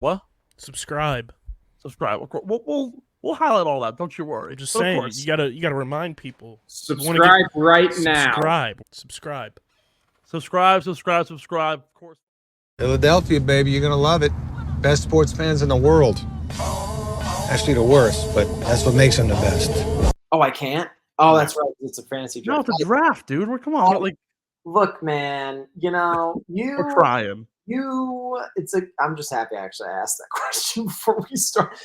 What? Subscribe. Subscribe. We'll highlight all that. Don't you worry. Just But of saying, course, you gotta remind people. You want to get Subscribe right now. subscribe. subscribe. Of course. Philadelphia, baby, you're gonna love it. Best sports fans in the world. Actually, the worst, but that's what makes them the best. Oh, I can't? Oh, that's right. It's a fantasy No, draft. it's a draft, dude. Come on. Like, Look, man, we're trying. I'm just happy I actually asked that question before we start.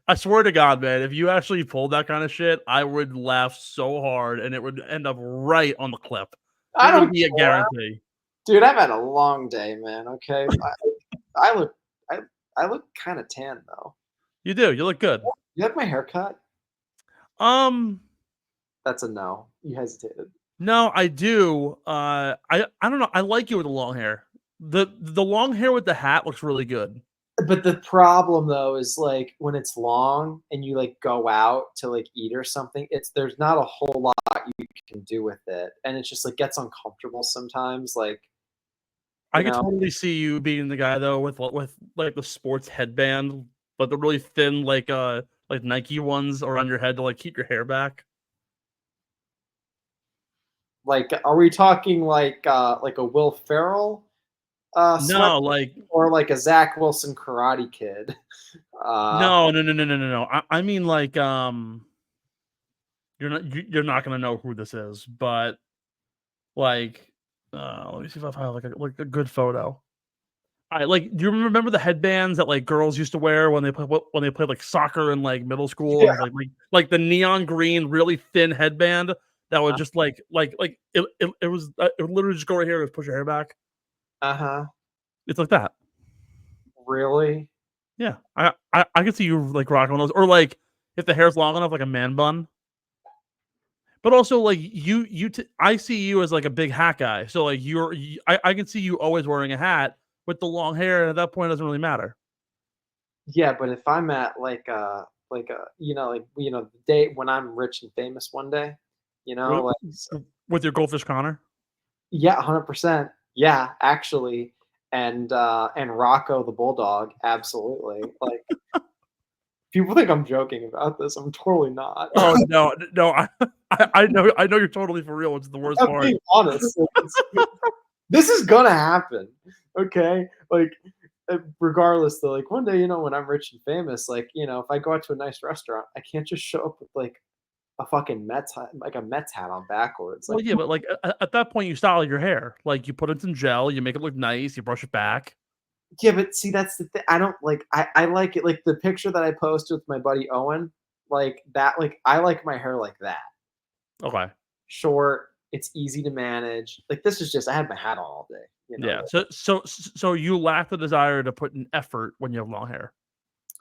I swear to God, man, if you actually pulled that kind of shit, I would laugh so hard, and it would end up right on the clip. I It would don't be a care. guarantee. Dude, I've had a long day, man. Okay. I look I look kind of tan though. You do. You look good. You like my haircut? Um, That's a no. You hesitated. no, I do. I don't know. I like you with the long hair. The long hair with the hat looks really good. But the problem though is like when it's long and you like go out to like eat or something, there's not a whole lot you can do with it, and it's just like gets uncomfortable sometimes. Like I could totally see you being the guy though with like the sports headband, but the really thin like Nike ones around your head to like keep your hair back. Like, are we talking like a Will Ferrell No, like or like a Zach Wilson Karate Kid? no. I mean like you're not gonna know who this is, but like let me see if I have like a good photo. All right, like do you remember the headbands that like girls used to wear when they played like soccer in like middle school? Yeah. It was like the neon green, really thin headband that would just it was it would literally just go right here and push your hair back. Uh-huh. It's like that. Really? Yeah, I could see you like rocking one of those, or like if the hair's long enough, like a man bun. But also, like I see you as like a big hat guy, so like I can see you always wearing a hat with the long hair, and at that point, it doesn't really matter. Yeah, but if I'm at the day when I'm rich and famous one day, With, like with your goldfish Connor. yeah, 100%. Yeah, actually. And Rocco the Bulldog, absolutely. Like people think I'm joking about this. I'm totally not. Oh no, I know you're totally for real. It's the worst I'm part. being honest. This is gonna happen. Okay? Like regardless though, like one day, when I'm rich and famous, like, if I go out to a nice restaurant, I can't just show up with like a fucking Mets hat, like a Mets hat on backwards. Well, Like, yeah, but like at that point, you style your hair. Like you put in some gel, you make it look nice, you brush it back. yeah, but see, that's the thing. I don't like. I like it. Like the picture that I posted with my buddy Owen, like that. Like I like my hair like that. Okay. Short. It's easy to manage. Like this is just. I had my hat on all day. Yeah. So you lack the desire to put an effort when you have long hair.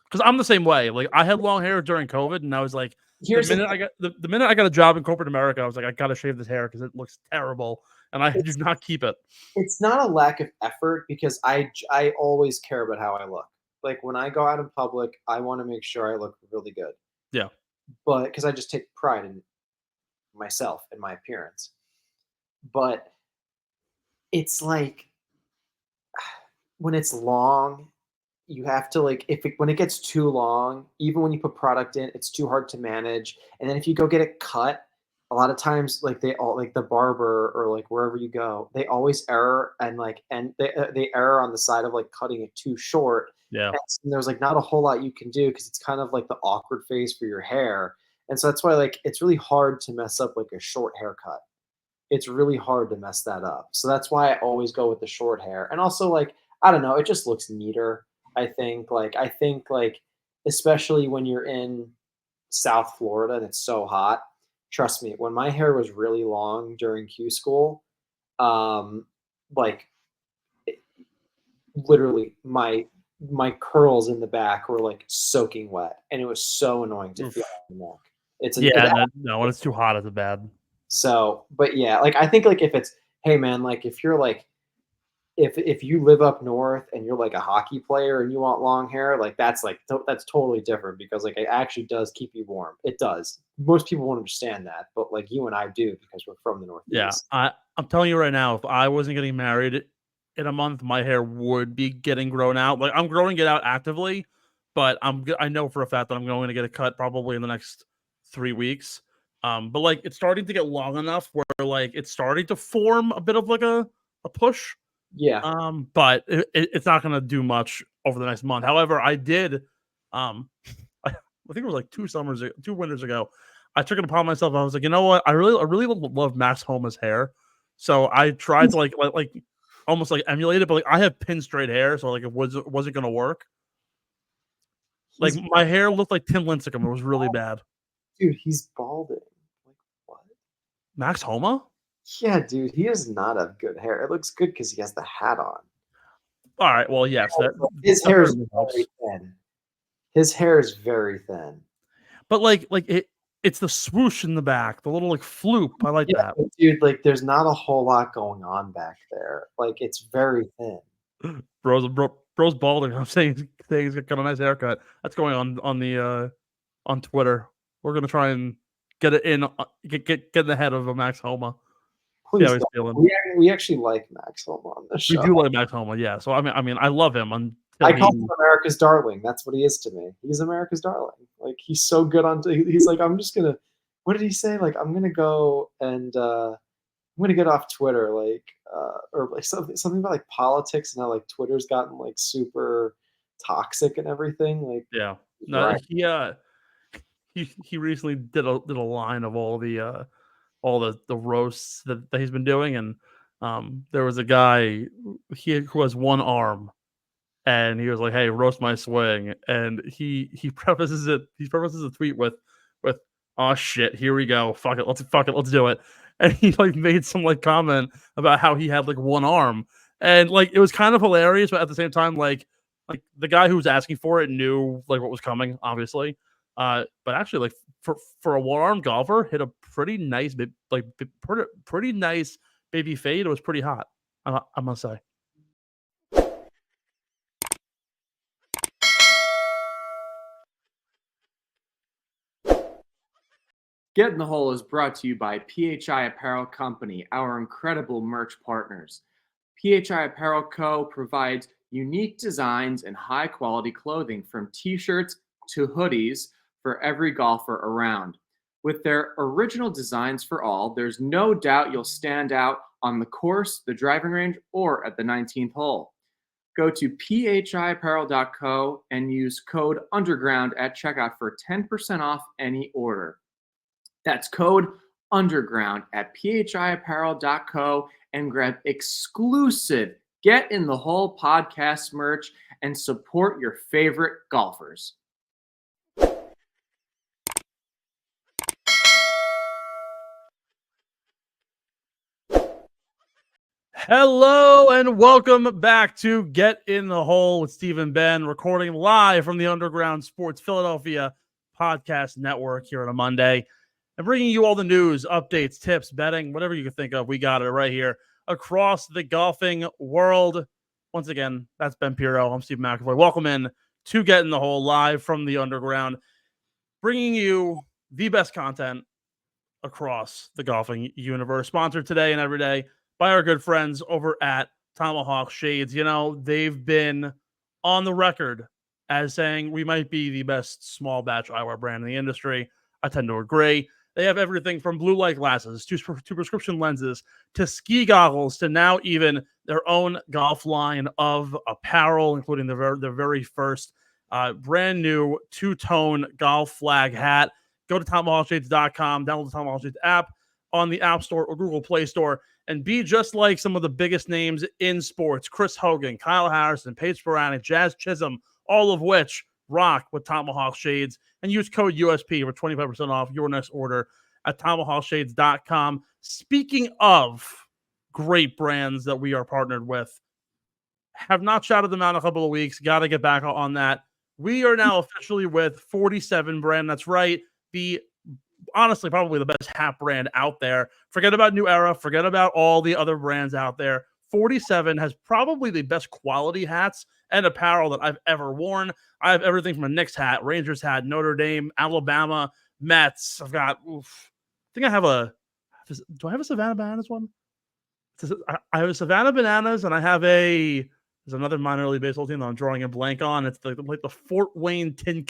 Because I'm the same way. Like I had long hair during COVID, and I was like, the Here's minute I got a job in corporate America, I was like, I gotta shave this hair because it looks terrible, and I do not keep it. it's not a lack of effort because I always care about how I look. Like when I go out in public, I want to make sure I look really good. Yeah. But because I just take pride in myself and my appearance. But it's like when it's long, you have to like when it gets too long, even when you put product in, it's too hard to manage. And then if you go get it cut, a lot of times like they all like the barber or like wherever you go, they always error and they error on the side of like cutting it too short. Yeah. And there's like not a whole lot you can do because it's kind of like the awkward phase for your hair. And so that's why like it's really hard to mess up like a short haircut. It's really hard to mess that up. So that's why I always go with the short hair. And also like I don't know, it just looks neater. I think especially when you're in South Florida and it's so hot. Trust me, when my hair was really long during Q school, like it, literally my curls in the back were like soaking wet, and it was so annoying to feel on the neck. No, when it's too hot, it's bad. So, but yeah, like I think like if it's hey man, like if you're like if you live up north and you're like a hockey player and you want long hair, like that's totally different because like it actually does keep you warm. It does. Most people won't understand that, but like you and I do because we're from the Northeast. Yeah, I'm telling you right now, if I wasn't getting married in a month, my hair would be getting grown out. Like I'm growing it out actively, but I know for a fact that I'm going to get a cut probably in the next 3 weeks. But like it's starting to get long enough where like it's starting to form a bit of like a push. Yeah. But it's not going to do much over the next month. However, I did, I think it was like 2 winters ago. I took it upon myself. I was like, you know what? I really love Max Homa's hair. So I tried to like almost like emulate it, but like I have pin straight hair, so like it wasn't going to work. Like my hair looked like Tim Lincecum. It was really bad. Dude, he's balding. Like what? Max Homa? Yeah, dude, he does not have good hair. It looks good because he has the hat on. All right. Well, yes. His hair is very thin. His hair is very thin. But like it's the swoosh in the back, the little like floop. I like that. Dude, like there's not a whole lot going on back there. Like it's very thin. Bro's balding. I'm saying he's got a nice haircut. That's going on Twitter. We're gonna try and get it in, get in the head of a Max Homa. Please, how he's feeling. We actually like Max Homa on this show. We do like Max Homa, yeah. So I mean, I love him. I call him America's darling. That's what he is to me. He's America's darling. Like he's so good on. He's like, I'm just gonna. What did he say? Like I'm gonna go and I'm gonna get off Twitter, like or like something about like politics and how like Twitter's gotten like super toxic and everything. Like yeah, no, right. He recently did a line of all the roasts that he's been doing, and there was a guy who has one arm. And he was like, "Hey, roast my swing." And he prefaces the tweet with, "Oh shit, here we go. Fuck it, let's do it." And he like made some like comment about how he had like one arm, and like it was kind of hilarious, but at the same time, like the guy who was asking for it knew like what was coming, obviously. But actually, like for a one-armed golfer, hit a pretty nice pretty nice baby fade. It was pretty hot, I must say. Get in the Hole is brought to you by PHI Apparel Company, our incredible merch partners. PHI Apparel Co. provides unique designs and high-quality clothing from t-shirts to hoodies for every golfer around. With their original designs for all, there's no doubt you'll stand out on the course, the driving range, or at the 19th hole. Go to phiapparel.co and use code UNDERGROUND at checkout for 10% off any order. That's code UNDERGROUND at phiapparel.co and grab exclusive Get in the Hole podcast merch and support your favorite golfers. Hello and welcome back to Get in the Hole with Steve and Ben, recording live from the Underground Sports Philadelphia podcast network here on a Monday. And bringing you all the news, updates, tips, betting, whatever you can think of. We got it right here across the golfing world. Once again, that's Ben Pirro. I'm Steve McAvoy. Welcome in to Get in the Hole live from the Underground, bringing you the best content across the golfing universe. Sponsored today and every day by our good friends over at Tomahawk Shades. You know, they've been on the record as saying we might be the best small batch eyewear brand in the industry. I tend to agree. They have everything from blue light glasses to prescription lenses to ski goggles to now even their own golf line of apparel, including the very first brand new two-tone golf flag hat. Go to TomahawkShades.com, download the Tomahawk Shades app on the App Store or Google Play Store, and be just like some of the biggest names in sports: Chris Hogan, Kyle Harrison, Paige Sporanic, Jazz Chisholm, all of which rock with Tomahawk Shades, and use code USP for 25% off your next order at TomahawkShades.com. Speaking of great brands that we are partnered with, have not shouted them out in a couple of weeks. Got to get back on that. We are now officially with 47 brand. That's right. Honestly, probably the best hat brand out there. Forget about New Era. Forget about all the other brands out there. 47 has probably the best quality hats and apparel that I've ever worn. I have everything from a Knicks hat, Rangers hat, Notre Dame, Alabama, Mets. I've got, I think I have do I have a Savannah Bananas one? I have a Savannah Bananas, and I have there's another minor league baseball team that I'm drawing a blank on. It's like the Fort Wayne tin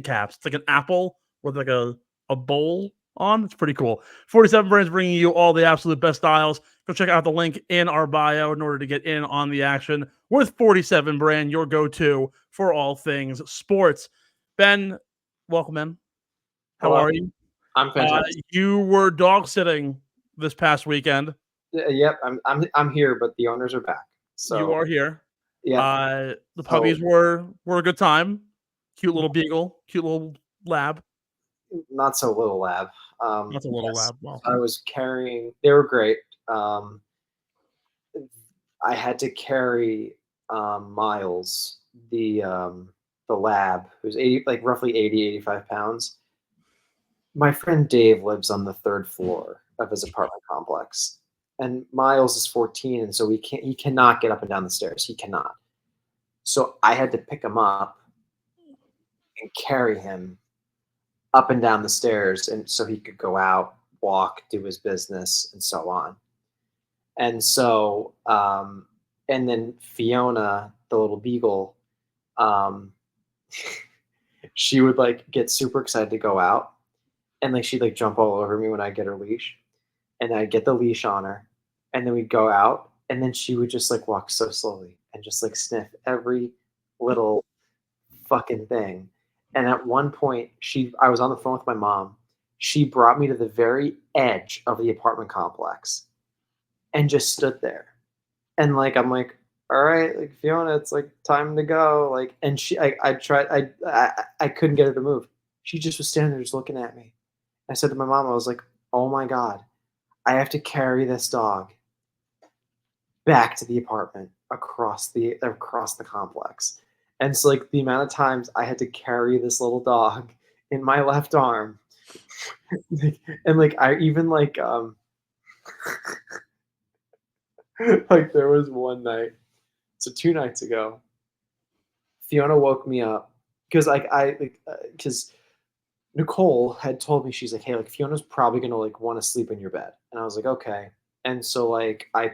caps. It's like an apple with like a bowl on. It's pretty cool. 47 Brands bringing you all the absolute best styles. Go check out the link in our bio in order to get in on the action with 47 Brand, your go-to for all things sports. Ben, welcome in. How are you? I'm fantastic. You were dog sitting this past weekend. Yep, I'm here, but the owners are back. So You are here. yeah. The puppies were a good time. Cute little beagle, cute little lab. Not so little lab. That's a little lab. Well, I was carrying. They were great. I had to carry Miles, the lab, who's roughly 85 pounds. My friend Dave lives on the 3rd floor of his apartment complex, and Miles is 14, and so he cannot get up and down the stairs. He cannot. So I had to pick him up and carry him up and down the stairs, and so he could go out, walk, do his business, and so on. And so, and then Fiona, the little beagle, she would like get super excited to go out, and like she'd like jump all over me when I get her leash, and I'd get the leash on her, and then we'd go out, and then she would just like walk so slowly and just like sniff every little fucking thing. And at one point, I was on the phone with my mom. She brought me to the very edge of the apartment complex and just stood there. And like, I'm like, all right, like Fiona, it's like time to go. Like, and I tried, I couldn't get her to move. She just was standing there just looking at me. I said to my mom, I was like, oh my God, I have to carry this dog back to the apartment across the complex. And so like the amount of times I had to carry this little dog in my left arm, and like I even like like there was one night, so 2 nights ago, Fiona woke me up because because Nicole had told me, she's like, hey, like Fiona's probably gonna like want to sleep in your bed, and I was like, okay. And so like I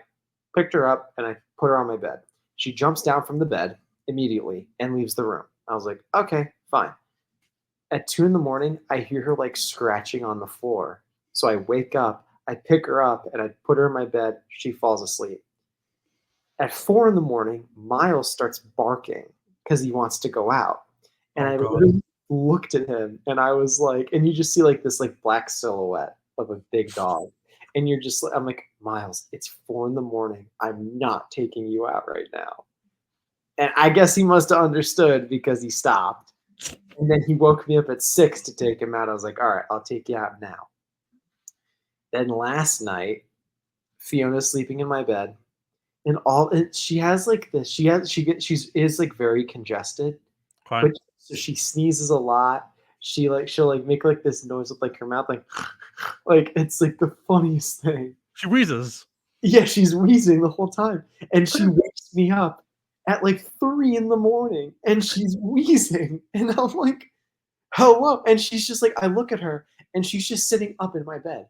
picked her up and I put her on my bed. She jumps down from the bed immediately and leaves the room. I was like, okay, fine. At 2 a.m, I hear her like scratching on the floor. So I wake up, I pick her up, and I put her in my bed. She falls asleep. At 4 a.m, Miles starts barking because he wants to go out. And I literally looked at him, and I was like, and you just see like this like black silhouette of a big dog. And you're just, I'm like, Miles, it's 4 a.m. I'm not taking you out right now. And I guess he must have understood because he stopped. And then he woke me up at 6 to take him out. I was like, all right, I'll take you out now. Then last night, Fiona's sleeping in my bed. And she has like this, she's like very congested. fine. But so she sneezes a lot. She'll like make like this noise with like her mouth, like it's like the funniest thing. She wheezes. Yeah, she's wheezing the whole time. And she wakes me up at like 3 a.m, and she's wheezing, and I'm like, hello. And she's just like, I look at her, and she's just sitting up in my bed,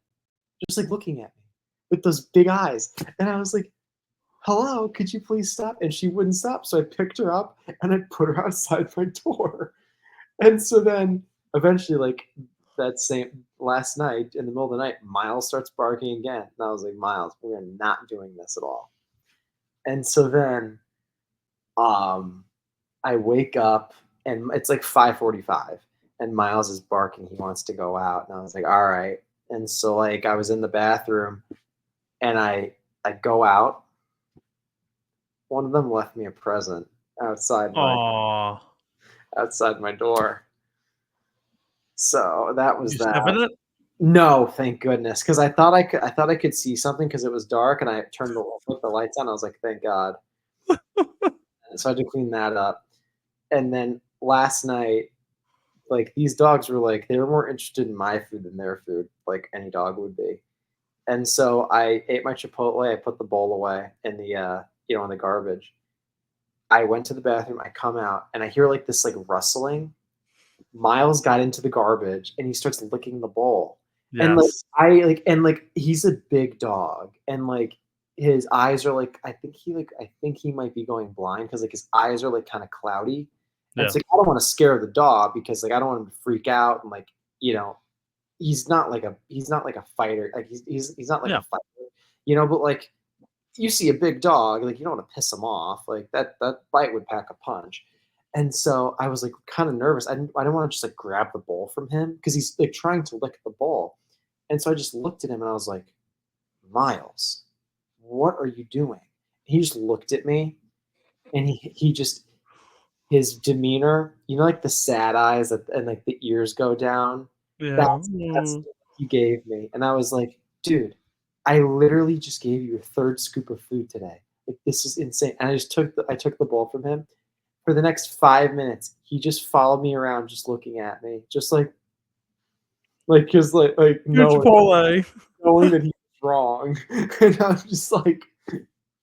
just like looking at me with those big eyes. And I was like, hello, could you please stop? And she wouldn't stop. So I picked her up and I put her outside my door. And so then eventually, like that same last night in the middle of the night, Miles starts barking again. And I was like, Miles, we're not doing this at all. And so then I wake up and it's like 5:45 and Miles is barking. He wants to go out. And I was like, all right. And so like I was in the bathroom and I go out. One of them left me a present outside my door. So that was that. No, thank goodness, because I thought I could see something because it was dark, and I put the lights on. I was like, thank God. So I had to clean that up. And then last night, like these dogs were like, they were more interested in my food than their food, like any dog would be. And so I ate my Chipotle. I put the bowl away in the in the garbage. I went to the bathroom. I come out and I hear like this like rustling. Miles got into the garbage and he starts licking the bowl. Yes. And like he's a big dog, and like his eyes are like, I think he might be going blind because like his eyes are like kind of cloudy. And Yeah. it's like I don't want to scare the dog because like I don't want him to freak out and like, he's not like a fighter. Like he's not like Yeah. a fighter, but like you see a big dog, like you don't want to piss him off. Like that bite would pack a punch. And so I was like kind of nervous. I didn't want to just like grab the ball from him because he's like trying to lick the ball. And so I just looked at him and I was like, Miles, what are you doing? He just looked at me and he just, his demeanor, like the sad eyes and like the ears go down. Yeah. That's what he gave me. And I was like, dude, I literally just gave you your third scoop of food today. Like this is insane. And I took the ball from him. For the next 5 minutes, he just followed me around, just looking at me, just like because like knowing that he was wrong, and I'm just like,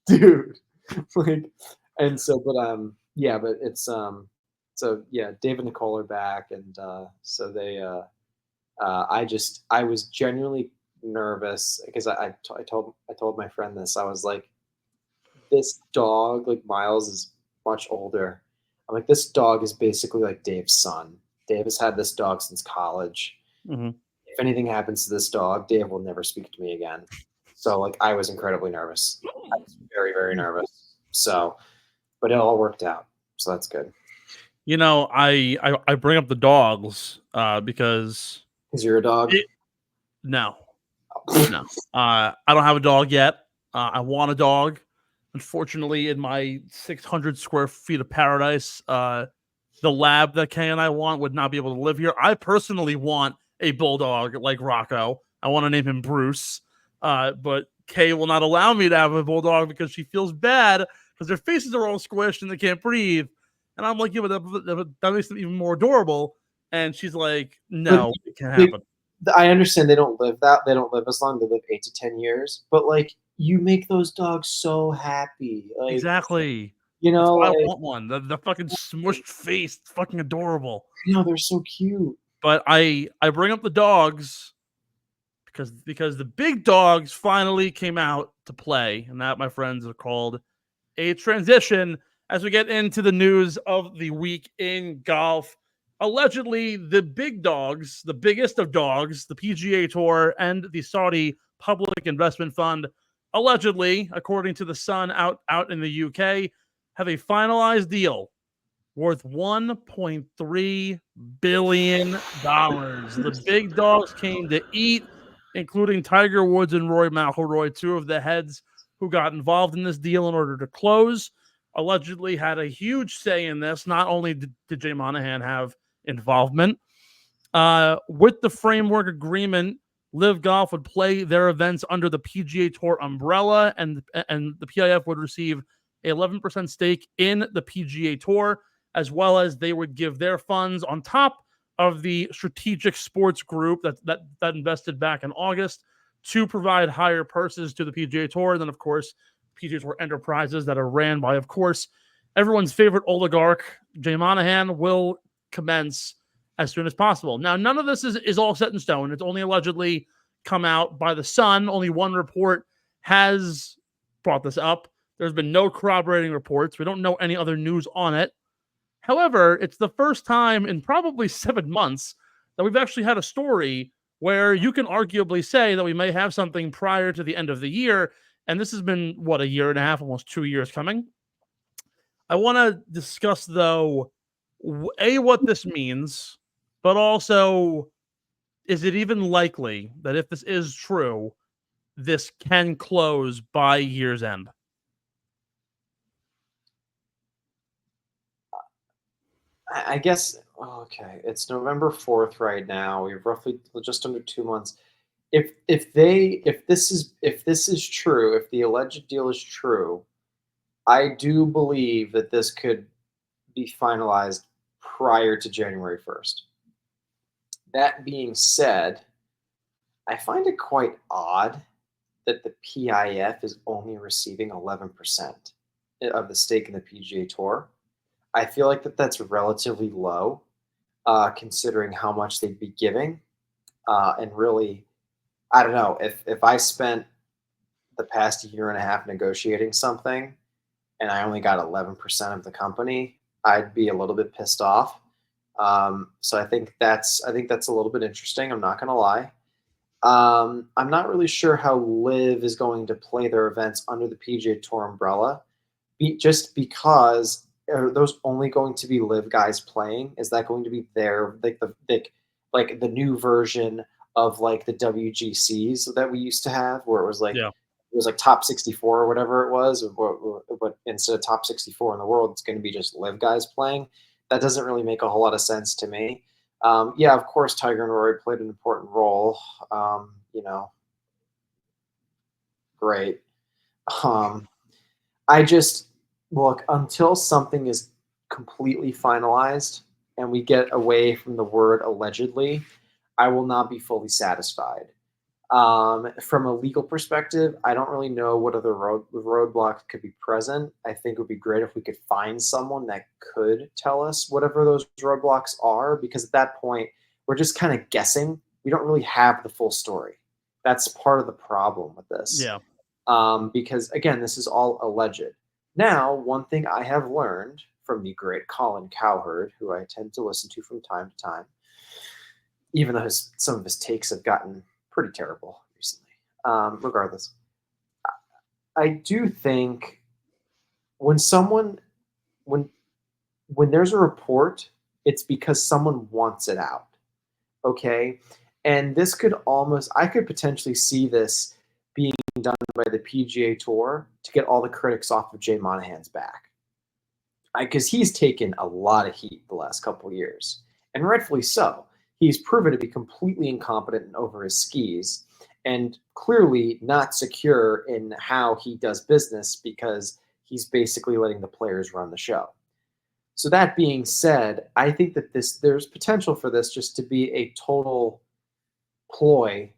dude, like, and so, but it's so yeah, Dave and Nicole are back, and so they I was genuinely nervous because I told my friend this. I was like, this dog, like Miles, is much older. I'm like, this dog is basically like Dave's son. Dave has had this dog since college. Mm-hmm. If anything happens to this dog, Dave will never speak to me again. So like, I was incredibly nervous. I was very, very nervous. So, but it all worked out. So that's good. I bring up the dogs because you're a dog. No. I don't have a dog yet. I want a dog. Unfortunately, in my 600 square feet of paradise, the lab that Kay and I want would not be able to live here. I personally want a bulldog like Rocco. I want to name him Bruce, but Kay will not allow me to have a bulldog because she feels bad because their faces are all squished and they can't breathe. And I'm like, yeah, but that makes them even more adorable. And she's like, no, it can't happen. I understand they don't live as long. They live 8 to 10 years. But like, you make those dogs so happy. Like, exactly. That's why I want one. The fucking smushed face, it's fucking adorable. They're so cute. But I bring up the dogs because the big dogs finally came out to play, and that, my friends, are called a transition. As we get into the news of the week in golf, allegedly the big dogs, the biggest of dogs, the PGA Tour and the Saudi Public Investment Fund, allegedly, according to the Sun out in the UK, have a finalized deal worth $1.3 billion. The big dogs came to eat, including Tiger Woods and Rory McIlroy, two of the heads who got involved in this deal in order to close. Allegedly had a huge say in this. Not only did Jay Monahan have involvement, with the framework agreement, LIVGolf would play their events under the PGA Tour umbrella, and the PIF would receive an 11% stake in the PGA Tour, as well as they would give their funds on top of the strategic sports group that invested back in August to provide higher purses to the PGA Tour. And then, of course, PGA Tour enterprises that are ran by, of course, everyone's favorite oligarch, Jay Monahan, will commence as soon as possible. Now, none of this is all set in stone. It's only allegedly come out by the Sun. Only one report has brought this up. There's been no corroborating reports. We don't know any other news on it. However, it's the first time in probably 7 months that we've actually had a story where you can arguably say that we may have something prior to the end of the year. And this has been, a year and a half, almost 2 years coming. I want to discuss, though, what this means, but also, is it even likely that if this is true, this can close by year's end? I guess, okay, it's November 4th right now. We have roughly just under 2 months. If this is true, if the alleged deal is true, I do believe that this could be finalized prior to January 1st. That being said, I find it quite odd that the PIF is only receiving 11% of the stake in the PGA Tour. I feel like that's relatively low, considering how much they'd be giving. And really, I don't know, if I spent the past year and a half negotiating something, and I only got 11% of the company, I'd be a little bit pissed off. So I think that's a little bit interesting. I'm not going to lie. I'm not really sure how LIV is going to play their events under the PGA Tour umbrella, just because are those only going to be LIV guys playing? Is that going to be their like the new version of like the WGCs that we used to have, where it was like it was like top 64 or whatever it was, but instead of top 64 in the world, it's going to be just LIV guys playing. That doesn't really make a whole lot of sense to me. Yeah, of course, Tiger and Rory played an important role. Great. I just look, until something is completely finalized and we get away from the word allegedly, I will not be fully satisfied. From a legal perspective, I don't really know what other roadblocks could be present. I think it would be great if we could find someone that could tell us whatever those roadblocks are, because at that point, we're just kind of guessing. We don't really have the full story. That's part of the problem with this. Yeah. Because, again, this is all alleged. Now, one thing I have learned from the great Colin Cowherd, who I tend to listen to from time to time, even though some of his takes have gotten pretty terrible recently. Regardless, I do think when there's a report, it's because someone wants it out. Okay. And this could I could potentially see this being done by the PGA Tour to get all the critics off of Jay Monahan's back. Because he's taken a lot of heat the last couple of years, and rightfully so. He's proven to be completely incompetent and over his skis, and clearly not secure in how he does business, because he's basically letting the players run the show. So that being said, I think that there's potential for this just to be a total ploy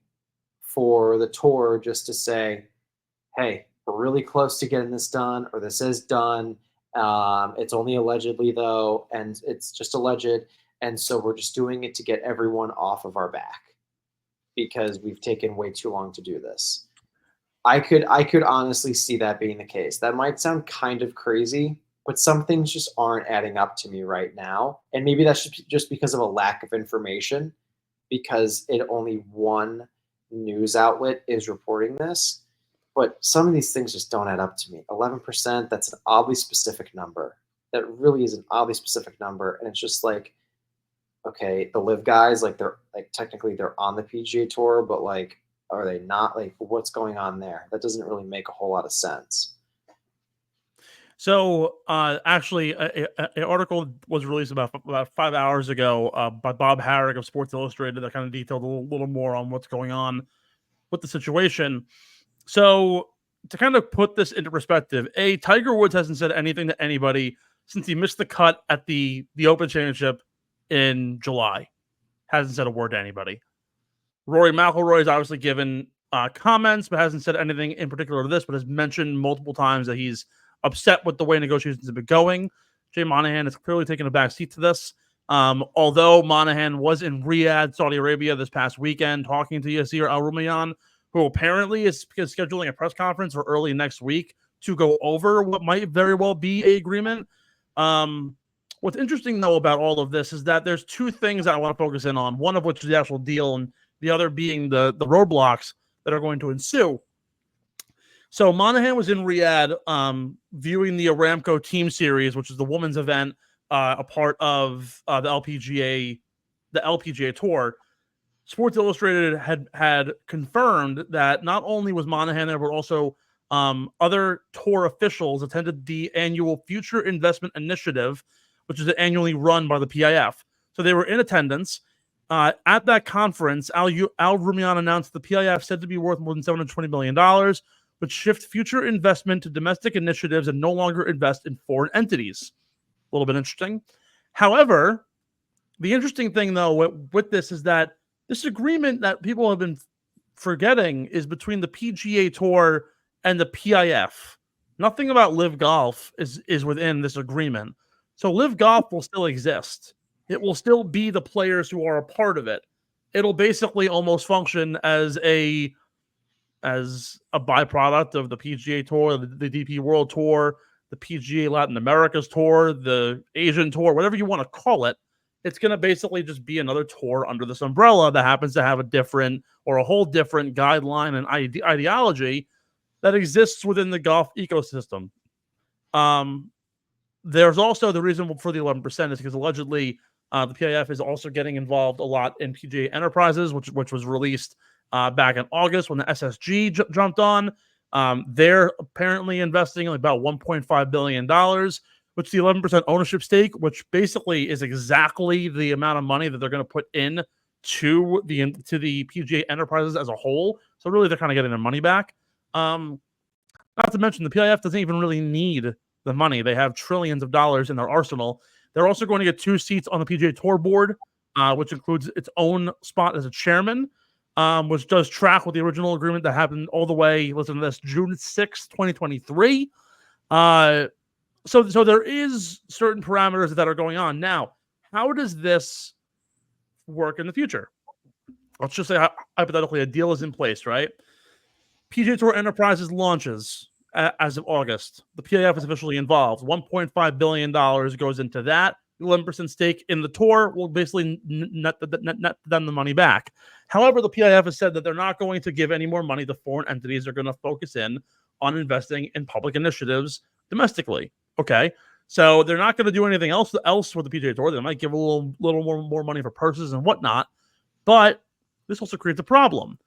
for the tour, just to say, hey, we're really close to getting this done, or this is done. It's only allegedly, though, and it's just alleged. And so we're just doing it to get everyone off of our back because we've taken way too long to do this. I could honestly see that being the case. That might sound kind of crazy, but some things just aren't adding up to me right now. And maybe that's just because of a lack of information, because only one news outlet is reporting this. But some of these things just don't add up to me. 11%, that's an oddly specific number. That really is an oddly specific number. And it's just like, okay, the LIV guys, like they're like technically they're on the PGA Tour, but like, are they not? Like, what's going on there? That doesn't really make a whole lot of sense. So actually, an article was released about 5 hours ago by Bob Harrick of Sports Illustrated that kind of detailed a little more on what's going on with the situation. So to kind of put this into perspective, Tiger Woods hasn't said anything to anybody since he missed the cut at the Open Championship in July. Hasn't said a word to anybody. Rory McIlroy has obviously given comments, but hasn't said anything in particular to this, but has mentioned multiple times that he's upset with the way negotiations have been going. Jay Monahan has clearly taken a back seat to this. Although Monahan was in Riyadh, Saudi Arabia this past weekend talking to Yasir Al-Rumayyan, who apparently is scheduling a press conference for early next week to go over what might very well be an agreement. What's interesting, though, about all of this is that there's two things that I want to focus in on, one of which is the actual deal and the other being the roadblocks that are going to ensue. So Monahan was in Riyadh viewing the Aramco Team Series, which is the women's event, a part of the LPGA Tour. Sports Illustrated had confirmed that not only was Monahan there, but also other tour officials attended the annual Future Investment Initiative, which is annually run by the PIF. So they were in attendance. At that conference, Al-Rumayyan announced the PIF said to be worth more than $720 million, but shift future investment to domestic initiatives and no longer invest in foreign entities. A little bit interesting. However, the interesting thing, though, with this is that this agreement that people have been forgetting is between the PGA Tour and the PIF. Nothing about LIVGolf is within this agreement. So LIVGolf will still exist. It will still be the players who are a part of it. It'll basically almost function as a as a byproduct of the PGA Tour, the DP World Tour, the PGA Latin America's Tour, the Asian Tour, whatever you want to call it. It's going to basically just be another tour under this umbrella that happens to have a different or a whole different guideline and ideology that exists within the golf ecosystem. There's also the reason for the 11% is because allegedly the PIF is also getting involved a lot in PGA Enterprises, which was released back in August when the SSG jumped on. They're apparently investing about $1.5 billion, which the 11% ownership stake, which basically is exactly the amount of money that they're going to put in to the PGA Enterprises as a whole. So really, they're kind of getting their money back. Not to mention, the PIF doesn't even really need the money. They have trillions of dollars in their arsenal. They're also going to get 2 seats on the PGA Tour board, which includes its own spot as a chairman, which does track with the original agreement that happened all the way, listen to this, June 6th, 2023. So there is certain parameters that are going on. Now, how does this work in the future? Let's just say hypothetically a deal is in place, right? PGA Tour Enterprises launches as of August. The PIF is officially involved. $1.5 billion goes into that. 11% stake in the tour will basically net them the money back. However, the PIF has said that they're not going to give any more money to foreign entities. They're going to focus in on investing in public initiatives domestically. Okay, so they're not going to do anything else with the PGA Tour. They might give a little more money for purses and whatnot, but this also creates a problem.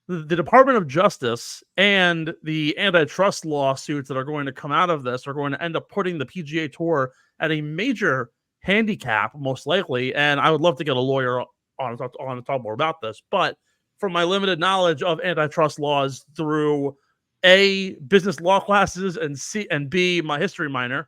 The Department of Justice and the antitrust lawsuits that are going to come out of this are going to end up putting the PGA Tour at a major handicap, most likely. And I would love to get a lawyer on to talk more about this. But from my limited knowledge of antitrust laws through A, business law classes, and B, my history minor,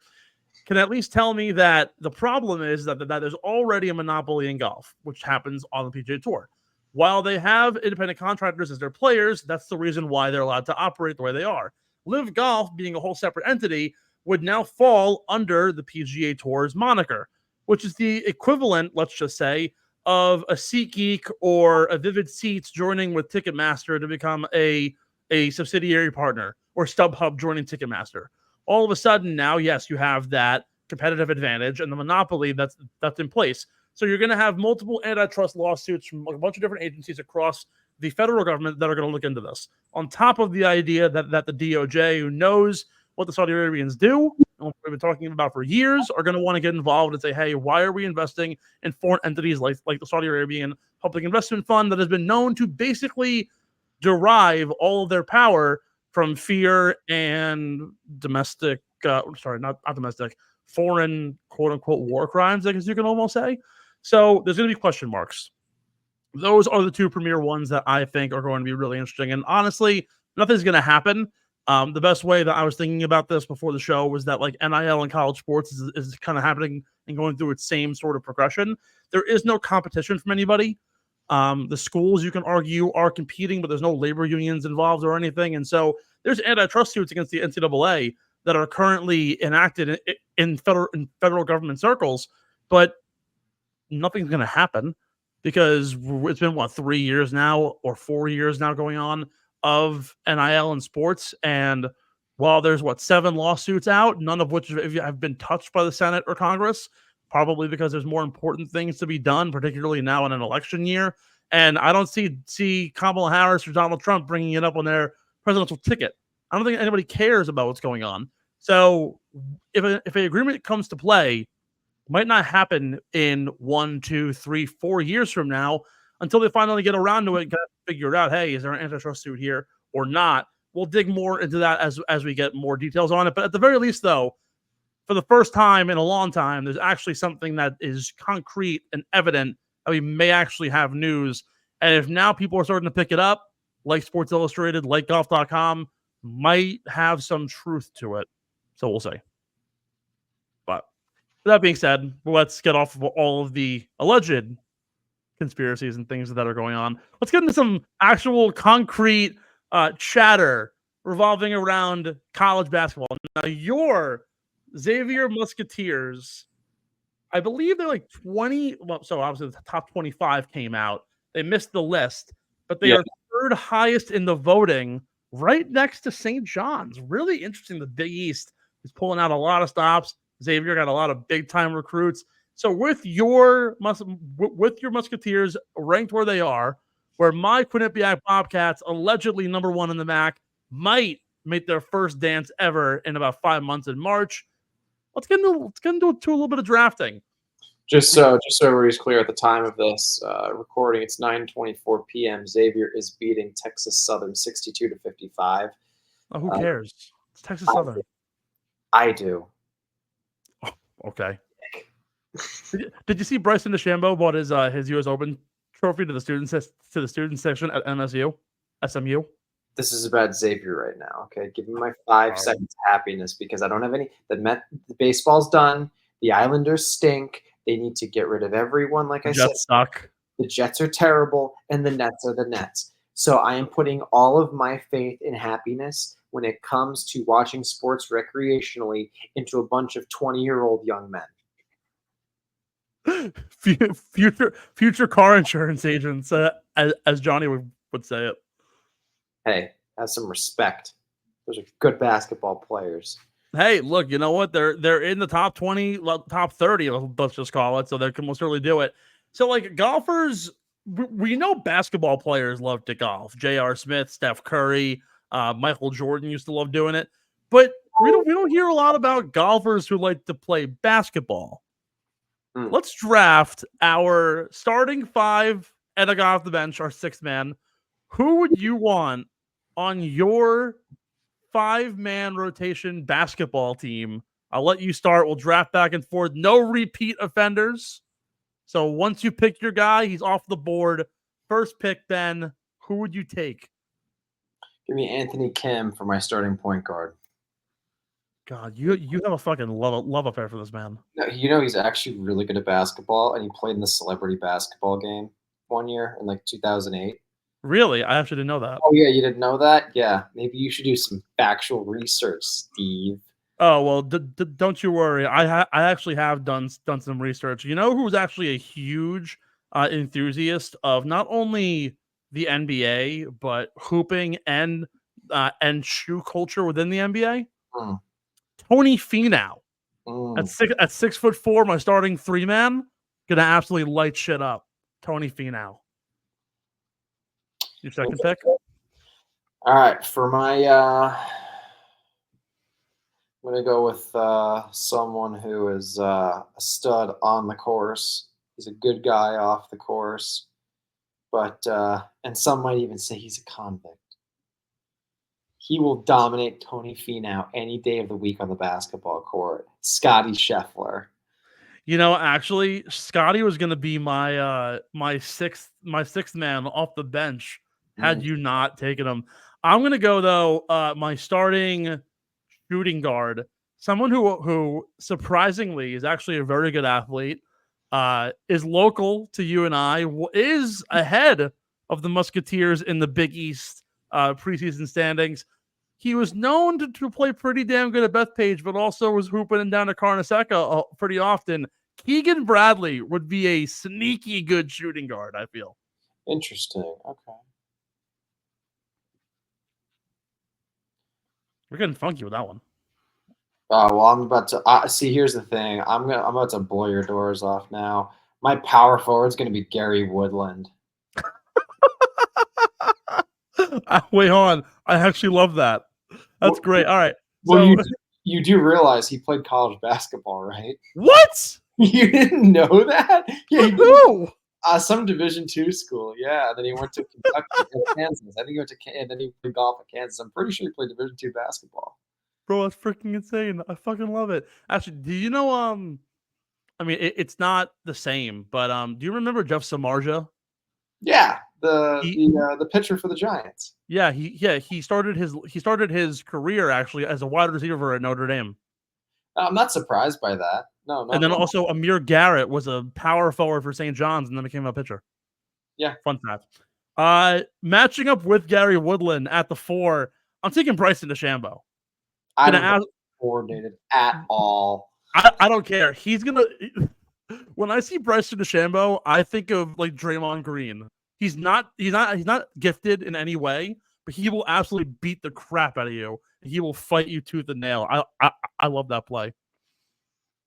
can at least tell me that the problem is that there's already a monopoly in golf, which happens on the PGA Tour. While they have independent contractors as their players, that's the reason why they're allowed to operate the way they are. LIVGolf, being a whole separate entity, would now fall under the PGA Tour's moniker, which is the equivalent, let's just say, of a SeatGeek or a Vivid Seats joining with Ticketmaster to become a subsidiary partner, or StubHub joining Ticketmaster. All of a sudden now, yes, you have that competitive advantage and the monopoly that's in place. So you're going to have multiple antitrust lawsuits from a bunch of different agencies across the federal government that are going to look into this. On top of the idea that the DOJ, who knows what the Saudi Arabians do, and what we've been talking about for years, are going to want to get involved and say, hey, why are we investing in foreign entities like the Saudi Arabian Public Investment Fund that has been known to basically derive all of their power from fear and domestic, not domestic, foreign, quote-unquote, war crimes, I guess you can almost say. So there's going to be question marks. Those are the 2 premier ones that I think are going to be really interesting. And honestly, nothing's going to happen. The best way that I was thinking about this before the show was that like NIL in college sports is kind of happening and going through its same sort of progression. There is no competition from anybody. The schools, you can argue, are competing, but there's no labor unions involved or anything. And so there's antitrust suits against the NCAA that are currently enacted in federal government circles, but nothing's going to happen because it's been 3 years now or 4 years now going on of NIL in sports. And while there's 7 lawsuits out, none of which have been touched by the Senate or Congress, probably because there's more important things to be done, particularly now in an election year. And I don't see Kamala Harris or Donald Trump bringing it up on their presidential ticket. I don't think anybody cares about what's going on. So if an agreement comes to play, might not happen in 1, 2, 3, 4 years from now until they finally get around to it and kind of figure it out. Hey, is there an antitrust suit here or not? We'll dig more into that as we get more details on it. But at the very least, though, for the first time in a long time, there's actually something that is concrete and evident that we may actually have news. And if now people are starting to pick it up, like Sports Illustrated, like golf.com, might have some truth to it. So we'll see. But that being said, let's get off of all of the alleged conspiracies and things that are going on. Let's get into some actual concrete chatter revolving around college basketball. Now, your Xavier Musketeers, I believe they're like 20. Well, so obviously the top 25 came out. They missed the list, but they are third highest in the voting, right next to St. John's. Really interesting. The Big East is pulling out a lot of stops. Xavier got a lot of big time recruits. So with your Musketeers ranked where they are, where my Quinnipiac Bobcats, allegedly number 1 in the MAC, might make their first dance ever in about 5 months in March. Let's get into a little bit of drafting. Just so everybody's clear, at the time of this recording, it's 9:24 p.m. Xavier is beating Texas Southern 62-55. Oh, who cares? It's Texas Southern. I do. Oh, okay. Did you see Bryson DeChambeau bought his U.S. Open trophy to the student section at SMU? This is about Xavier right now. Okay, give me my 5 seconds of happiness because I don't have any. The baseball's done. The Islanders stink. They need to get rid of everyone. Like I said, suck. The Jets are terrible, and the Nets are the Nets. So I am putting all of my faith and happiness when it comes to watching sports recreationally into a bunch of 20-year-old young men. Future car insurance agents, as Johnny would say it. Hey, have some respect. Those are good basketball players. Hey, look, you know what? They're in the top 20, top 30, let's just call it, so they can most certainly do it. So, like, golfers, we know basketball players love to golf. J.R. Smith, Steph Curry, Michael Jordan used to love doing it. But we don't hear a lot about golfers who like to play basketball. Let's draft our starting 5 and a guy off the bench, our 6th man. Who would you want on your 5-man rotation basketball team? I'll let you start. We'll draft back and forth. No repeat offenders. So once you pick your guy, he's off the board. First pick, Ben. Who would you take? Give me Anthony Kim for my starting point guard. God, you have a fucking love affair for this man. No, you know he's actually really good at basketball, and he played in the celebrity basketball game one year in like 2008. Really? I actually didn't know that. Oh, yeah, you didn't know that? Yeah, maybe you should do some factual research, Steve. Oh, well, don't you worry. I actually have done some research. You know who's actually a huge enthusiast of not only the NBA, but hooping and shoe culture within the NBA? Tony Finau. At 6'4", my starting 3-man, gonna absolutely light shit up. Tony Finau. Your second pick? All right, for my I'm gonna go with someone who is a stud on the course. He's a good guy off the course, but and some might even say he's a convict. He will dominate Tony Finau any day of the week on the basketball court. Scotty Scheffler. You know, actually, Scotty was going to be my sixth man off the bench had you not taken him. I'm going to go though. My starting shooting guard, someone who surprisingly is actually a very good athlete, is local to you and I, is ahead of the Musketeers in the Big East preseason standings. He was known to play pretty damn good at Bethpage, but also was hooping and down to Carnesecca pretty often. Keegan Bradley would be a sneaky good shooting guard, I feel. Interesting. Okay. We're getting funky with that one. Well, I'm about to see. Here's the thing. I'm about to blow your doors off now. My power forward is going to be Gary Woodland. Wait, hold on. I actually love that. That's great. All right. Well, you do realize he played college basketball, right? What? You didn't know that? Yeah, no. Some Division II school. Yeah, and then he went to Kentucky and Kansas. I think he went to and then he played golf at Kansas. I'm pretty sure he played Division II basketball. Bro, that's freaking insane. I fucking love it. Actually, do you know? I mean, it's not the same, but do you remember Jeff Samardzija? Yeah, the pitcher for the Giants. Yeah, he started his career actually as a wide receiver at Notre Dame. I'm not surprised by that. No. And then also Amir Garrett was a power forward for St. John's and then became a pitcher. Yeah, fun fact. Matching up with Gary Woodland at the 4, I'm taking Bryson DeChambeau. I don't coordinated at all. I don't care. He's gonna. When I see Bryson DeChambeau, I think of like Draymond Green. He's not gifted in any way, but he will absolutely beat the crap out of you. He will fight you tooth and nail. I love that play.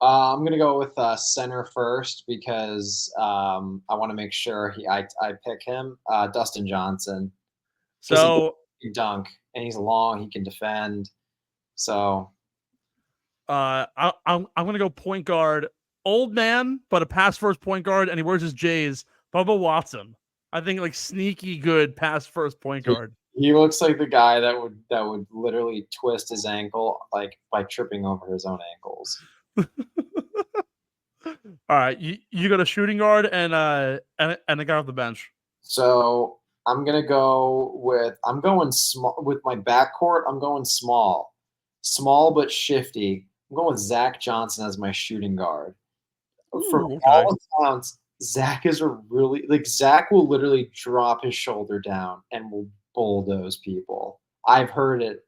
I'm gonna go with center first because I want to make sure I pick him. Dustin Johnson. So he can dunk and he's long. He can defend. So I'm gonna go point guard. Old man, but a pass first point guard, and he wears his J's. Bubba Watson. I think like sneaky good pass first point guard. He looks like the guy that would literally twist his ankle like by tripping over his own ankles. All right, you got a shooting guard and a guy off the bench. So I'm going small with my backcourt. I'm going small but shifty. I'm going with Zach Johnson as my shooting guard. For all accounts, Zach is Zach will literally drop his shoulder down and will bulldoze people. I've heard it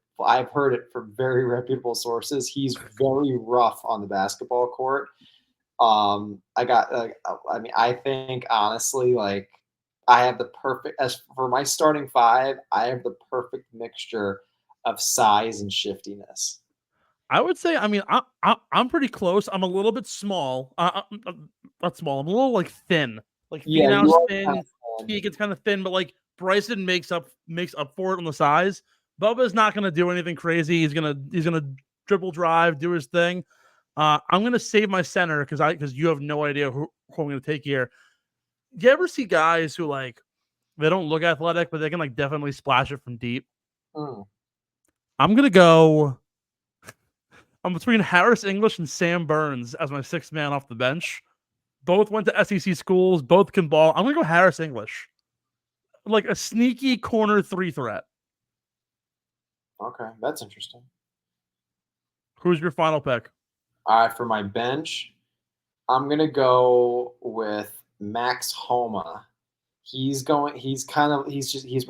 from very reputable sources. He's very rough on the basketball court. I think honestly, like I have the perfect, as for my starting five, I have the perfect mixture of size and shiftiness. I would say, I'm pretty close. I'm a little bit small. Not small. I'm a little like thin. Like Finau's thin. He gets kind of thin, but like Bryson makes up for it on the size. Bubba's not gonna do anything crazy. He's gonna dribble drive, do his thing. I'm gonna save my center because you have no idea who I'm gonna take here. Do you ever see guys who like they don't look athletic, but they can like definitely splash it from deep? I'm gonna go. I'm between Harris English and Sam Burns as my sixth man off the bench. Both went to SEC schools. Both can ball. I'm gonna go Harris English, like a sneaky corner 3 threat. Okay, that's interesting. Who's your final pick? All right, for my bench, I'm gonna go with Max Homa. He's my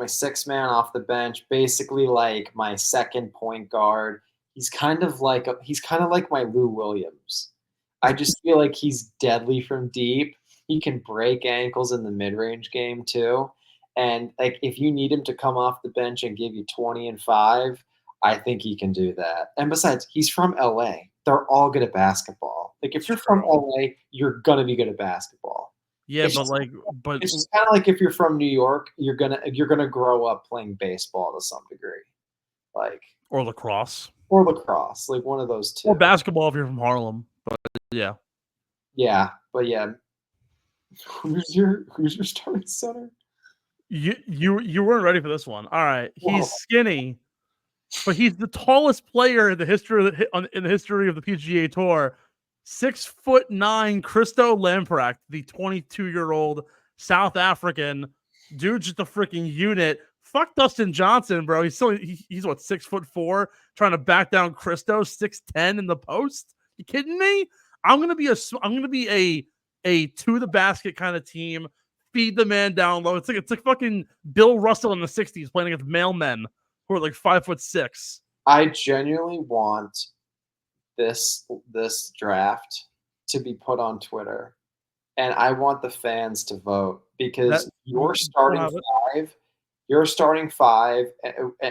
sixth man off the bench, basically like my second point guard. He's kind of like my Lou Williams. I just feel like he's deadly from deep. He can break ankles in the mid-range game too. And like if you need him to come off the bench and give you 20 and 5, I think he can do that. And besides, he's from LA. They're all good at basketball. Like if you're from LA, you're gonna be good at basketball. Yeah, it's just kind of like if you're from New York, you're gonna grow up playing baseball to some degree, like or lacrosse, like one of those two. Or basketball if you're from Harlem. But yeah, but yeah. Who's your starting center? You weren't ready for this one. All right, he's skinny, but he's the tallest player in the history of the PGA Tour. 6'9" Christo Lamprecht, the 22-year-old South African dude, just a freaking unit. Fuck Dustin Johnson, bro. He's what 6'4", trying to back down Christo 6'10" in the post. You kidding me? I'm gonna be a to the basket kind of team. Feed the man down low. It's like fucking Bill Russell in the 60s playing against male men who are like 5'6". I genuinely want this draft to be put on Twitter, and I want the fans to vote because your starting five,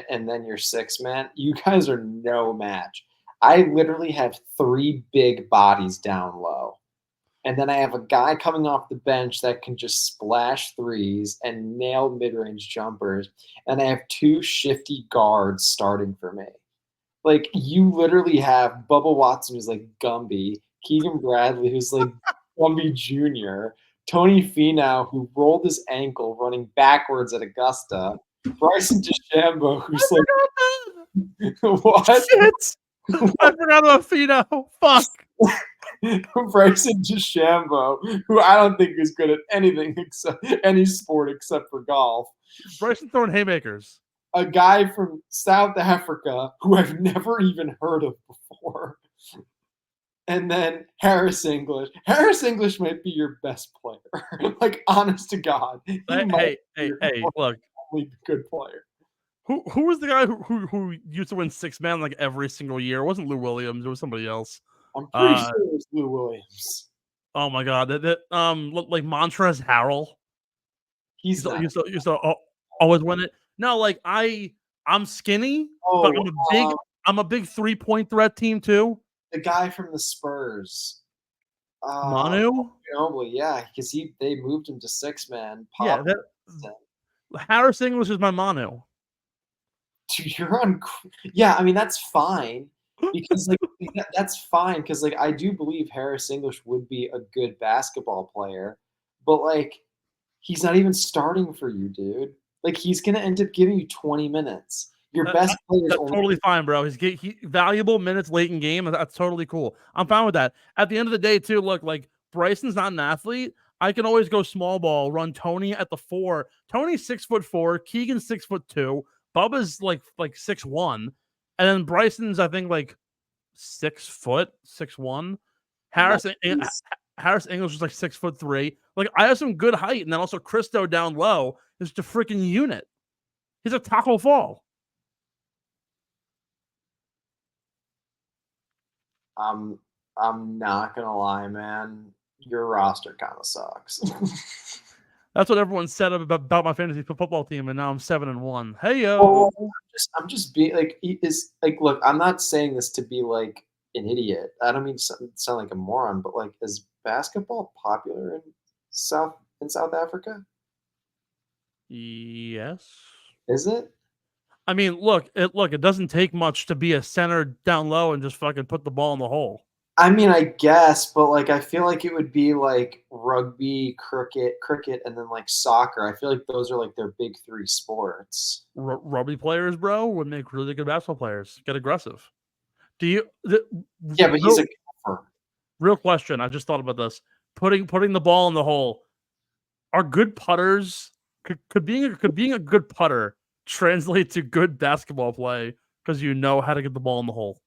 and then your six man, you guys are no match. I literally have 3 big bodies down low. And then I have a guy coming off the bench that can just splash threes and nail mid-range jumpers. And I have 2 shifty guards starting for me. Like, you literally have Bubba Watson, who's like Gumby, Keegan Bradley, who's like Gumby Jr., Tony Finau, who rolled his ankle running backwards at Augusta, Bryson DeChambeau, who's what? Shit! I forgot about Finau. Fuck. Bryson DeChambeau, who I don't think is good at anything except any sport except for golf. Bryson throwing haymakers. A guy from South Africa who I've never even heard of before. And then Harris English. Harris English might be your best player. Like, honest to God. Hey, look. Good player. Who was the guy who used to win 6-man like every single year? It wasn't Lou Williams. It was somebody else. I'm pretty sure it was Lou Williams. Oh my God, that like Montrezl Harrell. He's not. Used to always win it. No, like I'm skinny, but I'm a big 3-point threat team too. The guy from the Spurs. Manu? Ginobili, yeah, because they moved him to 6-man. Yeah, Harris English is my Manu. Dude, you're on. Yeah, I mean that's fine because like that's fine because like I do believe Harris English would be a good basketball player, but like he's not even starting for you, dude. Like he's gonna end up giving you 20 minutes. Your best player is totally fine, bro. He valuable minutes late in game. That's totally cool. I'm fine with that. At the end of the day, too, look, like Bryson's not an athlete. I can always go small ball, run Tony at the 4. Tony's 6'4", Keegan's 6'2", Bubba's like 6'1", and then Bryson's I think like 6 foot, 6'1". Harris English was like 6'3". Like I have some good height, and then also Christo down low is just a freaking unit. He's a Taco Fall. I'm not gonna lie, man. Your roster kind of sucks. That's what everyone said about my fantasy football team, and now I'm 7-1. Hey yo, I'm just being like, look, I'm not saying this to be like an idiot. I don't mean to sound like a moron, but like, is basketball popular in South Africa? Yes. Is it? I mean, look, it doesn't take much to be a center down low and just fucking put the ball in the hole. I mean, I guess, but like, I feel like it would be like rugby, cricket, and then like soccer. I feel like those are like their big 3 sports. Rugby players, bro, would make really good basketball players. Get aggressive. Yeah, but he's a golfer. Real question. I just thought about this. Putting the ball in the hole. Are good putters could being a good putter translate to good basketball play because you know how to get the ball in the hole?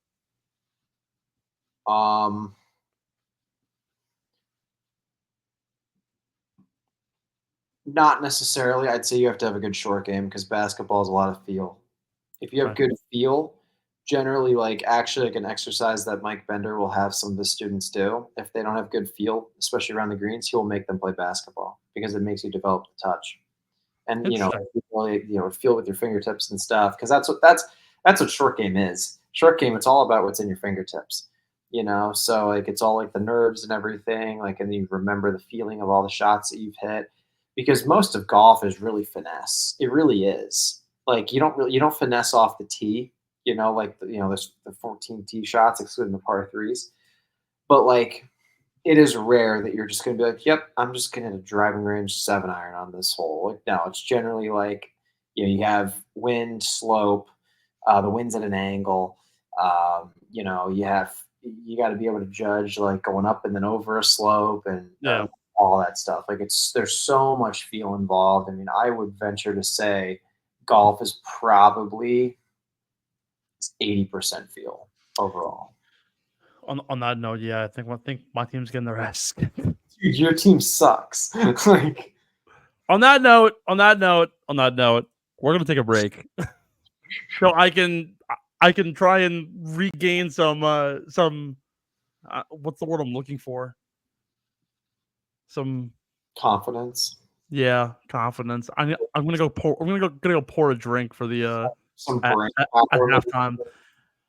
Not necessarily. I'd say you have to have a good short game because basketball is a lot of feel. If you have good feel, generally, like actually like an exercise that Mike Bender will have some of the students do, if they don't have good feel, especially around the greens, he'll make them play basketball because it makes you develop the touch. And really, feel with your fingertips and stuff, because that's what short game is. Short game, it's all about what's in your fingertips. So like it's all like the nerves and everything, like, and you remember the feeling of all the shots that you've hit, because most of golf is really finesse. It really is. Like you don't finesse off the tee, there's the 14 tee shots excluding the par 3s, but like it is rare that you're just going to be like, yep, I'm just going to hit a driving range 7-iron on this hole. Like, no, it's generally like, you have wind, slope, the wind's at an angle. You got to be able to judge like going up and then over a slope and all that stuff. Like there's so much feel involved. I mean, I would venture to say golf is probably 80% feel overall. On that note, yeah, I think my team's getting their ass. Dude, your team sucks. Like, on that note, we're gonna take a break, so I can try and regain some what's the word I'm looking for? Some confidence. Yeah, confidence. I'm gonna go pour a drink for the at halftime.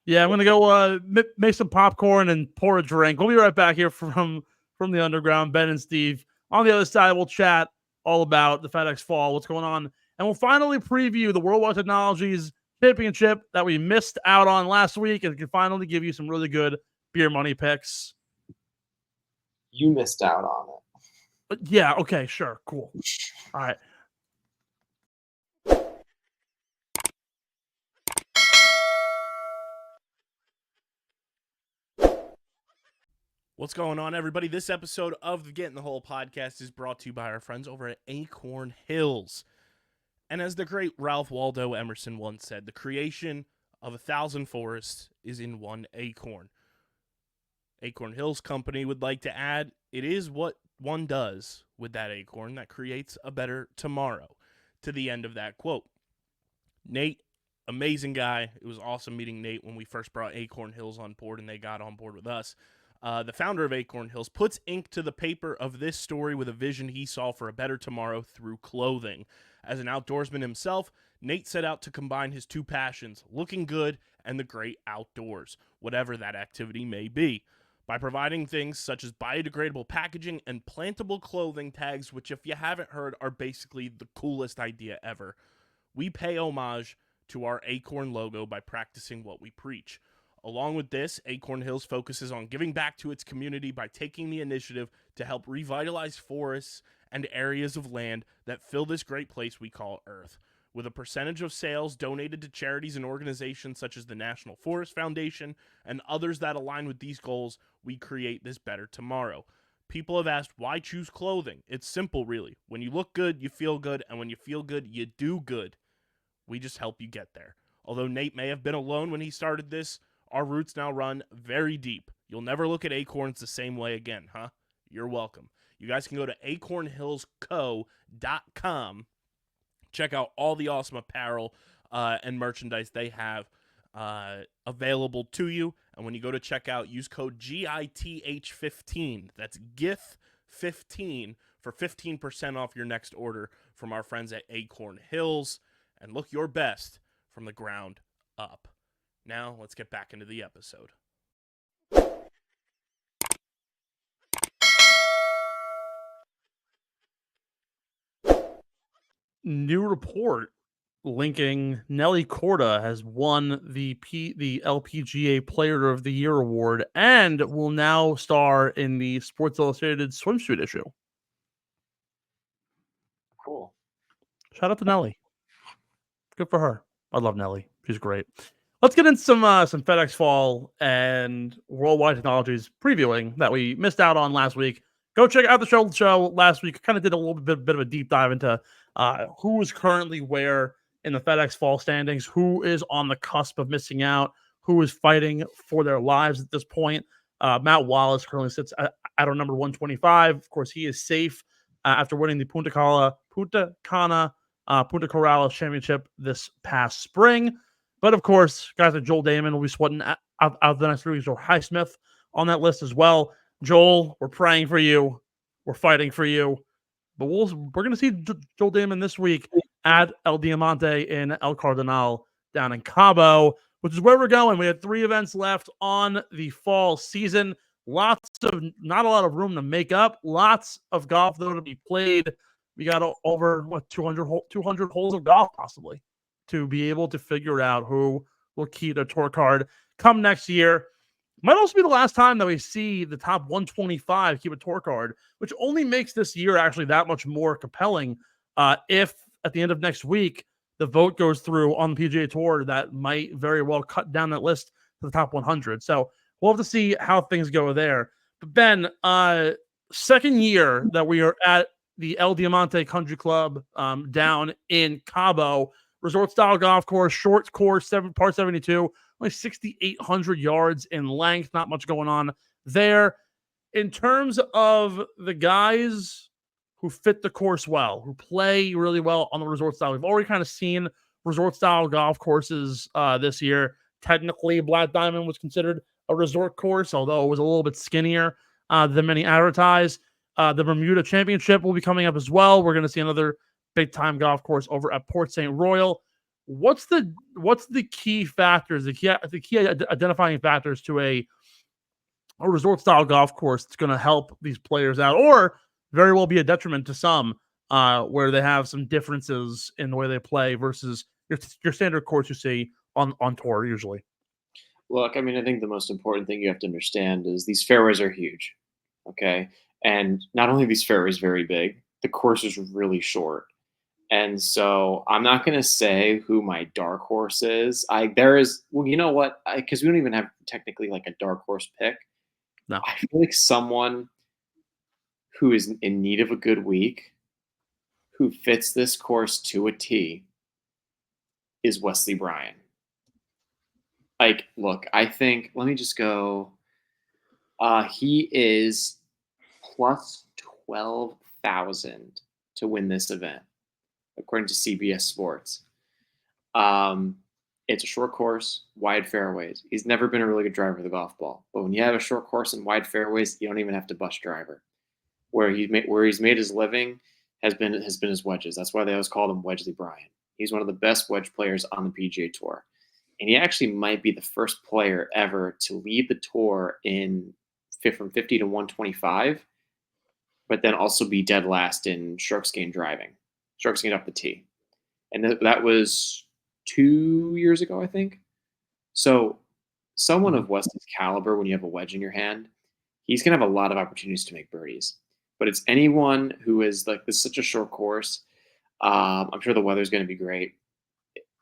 Yeah, I'm gonna go make some popcorn and pour a drink. We'll be right back here from the underground. Ben and Steve on the other side. We'll chat all about the FedEx Fall, what's going on, and we'll finally preview the Worldwide Technologies Championship that we missed out on last week, and can finally give you some really good beer money picks. You missed out on it. Yeah. Okay. Sure. Cool. All right. What's going on, everybody? This episode of the Get in the Hole podcast is brought to you by our friends over at Acorn Hills. And as the great Ralph Waldo Emerson once said, the creation of 1,000 forests is in one acorn. Acorn Hills Company would like to add, it is what one does with that acorn that creates a better tomorrow, to the end of that quote. Nate, amazing guy. It was awesome meeting Nate when we first brought Acorn Hills on board and they got on board with us. the founder of Acorn Hills, puts ink to the paper of this story with a vision he saw for a better tomorrow through clothing. As an outdoorsman himself, Nate set out to combine his two passions, looking good and the great outdoors, whatever that activity may be, by providing things such as biodegradable packaging and plantable clothing tags, which, if you haven't heard, are basically the coolest idea ever. We pay homage to our Acorn logo by practicing what we preach. Along with this, Acorn Hills focuses on giving back to its community by taking the initiative to help revitalize forests and areas of land that fill this great place we call Earth. With a percentage of sales donated to charities and organizations such as the National Forest Foundation and others that align with these goals, we create this better tomorrow. People have asked, why choose clothing? It's simple, really. When you look good, you feel good, and when you feel good, you do good. We just help you get there. Although Nate may have been alone when he started this, our roots now run very deep. You'll never look at acorns the same way again, huh? You're welcome. You guys can go to acornhillsco.com. Check out all the awesome apparel and merchandise they have available to you. And when you go to checkout, use code GITH15. That's GITH15 for 15% off your next order from our friends at Acorn Hills. And look your best from the ground up. Now, let's get back into the episode. New report linking Nelly Corda has won the LPGA Player of the Year award and will now star in the Sports Illustrated swimsuit issue. Cool. Shout out to Nelly. Good for her. I love Nelly. She's great. Let's get into some FedEx Fall and Worldwide Technologies previewing that we missed out on last week. Go check out the show last week. Kind of did a little bit of a deep dive into who is currently where in the FedEx Fall standings, who is on the cusp of missing out, who is fighting for their lives at this point. Matt Wallace currently sits at our number 125. Of course, he is safe after winning the Punta Corrales Championship this past spring. But of course, guys like Joel Damon will be sweating out the next 3 weeks, or Highsmith on that list as well. Joel, we're praying for you. We're fighting for you. But we're going to see Joel Damon this week at El Diamante in El Cardenal down in Cabo, which is where we're going. We have 3 events left on the fall season. Not a lot of room to make up. Lots of golf, though, to be played. We got over 200 holes of golf possibly to be able to figure out who will keep their tour card come next year. Might also be the last time that we see the top 125 keep a tour card, which only makes this year actually that much more compelling. If at the end of next week, the vote goes through on the PGA Tour, that might very well cut down that list to the top 100. So we'll have to see how things go there. But Ben, second year that we are at the El Diamante Country Club down in Cabo, resort style golf course, short course, par 72, only 6,800 yards in length. Not much going on there. In terms of the guys who fit the course well, who play really well on the resort style, we've already kind of seen resort style golf courses this year. Technically, Black Diamond was considered a resort course, although it was a little bit skinnier than many advertise. The Bermuda Championship will be coming up as well. We're going to see another big-time golf course over at Port St. Royal. What's the key factors, the key identifying factors to a resort-style golf course that's going to help these players out, or very well be a detriment to some, where they have some differences in the way they play versus your standard course you see on tour usually? Look, I mean, I think the most important thing you have to understand is these fairways are huge, okay? And not only are these fairways very big, the course is really short. And so I'm not going to say who my dark horse is. Well, you know what? Because we don't even have technically like a dark horse pick. No. I feel like someone who is in need of a good week, who fits this course to a T, is Wesley Bryan. Like, look, I think, let me just go. He is plus 12,000 to win this event, according to CBS Sports. It's a short course, wide fairways. He's never been a really good driver of the golf ball. But when you have a short course and wide fairways, you don't even have to bust driver. Where he's made his living has been his wedges. That's why they always called him Wedgley Bryant. He's one of the best wedge players on the PGA Tour. And he actually might be the first player ever to lead the tour from 50 to 125, but then also be dead last in strokes gained driving, strokes gained up the tee. And that was 2 years ago, I think. So someone of Weston's caliber, when you have a wedge in your hand, he's going to have a lot of opportunities to make birdies. But it's anyone who is like, this is such a short course. I'm sure the weather's going to be great.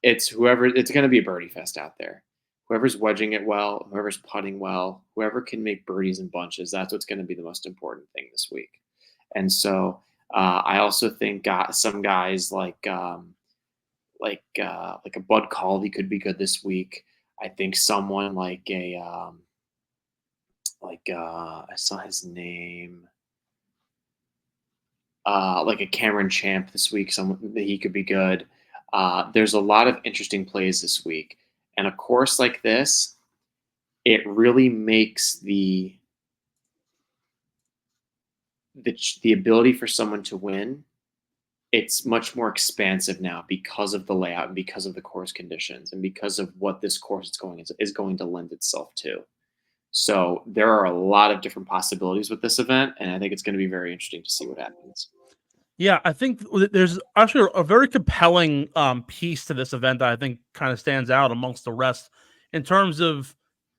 It's going to be a birdie fest out there. Whoever's wedging it well, whoever's putting well, whoever can make birdies in bunches, that's what's going to be the most important thing this week. And so I also think some guys like a Bud Caldy could be good this week. I think someone like I saw his name, like a Cameron Champ this week. Someone that he could be good. There's a lot of interesting plays this week, and a course like this, it really makes the ability for someone to win. It's much more expansive now because of the layout and because of the course conditions and because of what this course is going to lend itself to. So there are a lot of different possibilities with this event, and I think it's going to be very interesting to see what happens. Yeah, I think there's actually a very compelling piece to this event that I think kind of stands out amongst the rest in terms of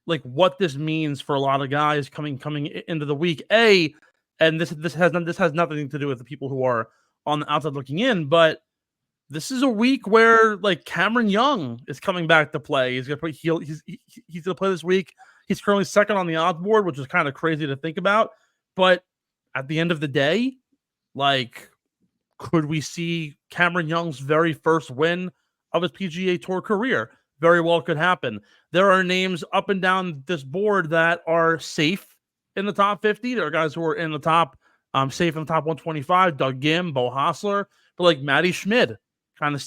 like what this means for a lot of guys coming into the week. And this has nothing to do with the people who are on the outside looking in, but this is a week where like Cameron Young is coming back to play. He's gonna play this week. He's currently second on the odds board, which is kind of crazy to think about. But at the end of the day, like, could we see Cameron Young's very first win of his PGA Tour career? Very well could happen. There are names up and down this board that are safe in the top 50. There are guys who are in the top, safe in the top 125. Doug Gim, Bo Hostler, but like Matty Schmid kind of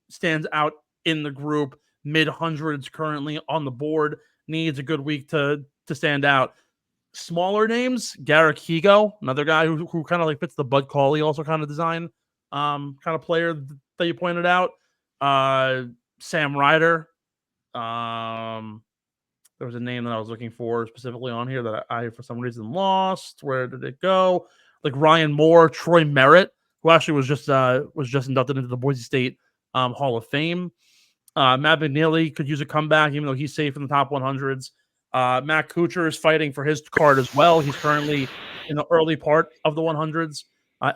stands out in the group. Mid-hundreds currently on the board. Needs a good week to stand out. Smaller names, Garrick Higo, another guy who kind of like fits the Bud Cauley also kind of design kind of player that you pointed out. Sam Ryder. There was a name that I was looking for specifically on here that I for some reason lost. Where did it go? Like Ryan Moore, Troy Merritt, who actually was just inducted into the Boise State Hall of Fame. Matt McNeely could use a comeback, even though he's safe in the top 100s. Matt Kuchar is fighting for his card as well. He's currently in the early part of the 100s.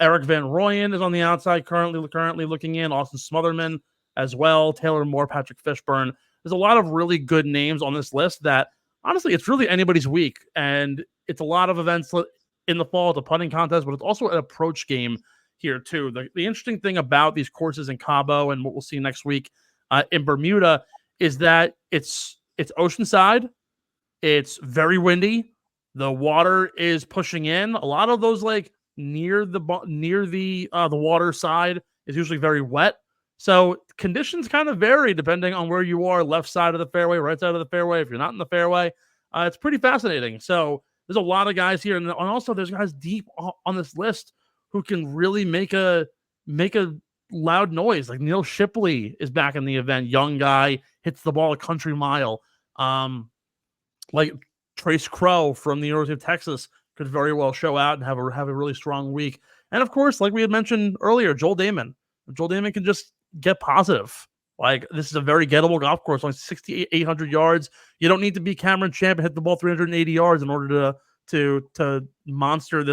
Eric Van Rooyen is on the outside, currently looking in. Austin Smotherman as well. Taylor Moore, Patrick Fishburne. There's a lot of really good names on this list that, honestly, it's really anybody's week. And it's a lot of events in the fall, the putting contest, but it's also an approach game here too. The interesting thing about these courses in Cabo and what we'll see next week in Bermuda is that it's oceanside. It's very windy. The water is pushing in. A lot of those like near the water side is usually very wet. So conditions kind of vary depending on where you are, left side of the fairway, right side of the fairway. If you're not in the fairway, it's pretty fascinating. So there's a lot of guys here, and also there's guys deep on this list who can really make a loud noise. Like Neil Shipley is back in the event. Young guy, hits the ball a country mile. Like Trace Crow from the University of Texas could very well show out and have a really strong week. And of course, like we had mentioned earlier, Joel Damon. Joel Damon can just get positive. Like, this is a very gettable golf course, only 6,800 yards. You don't need to be Cameron Champ and hit the ball 380 yards in order to monster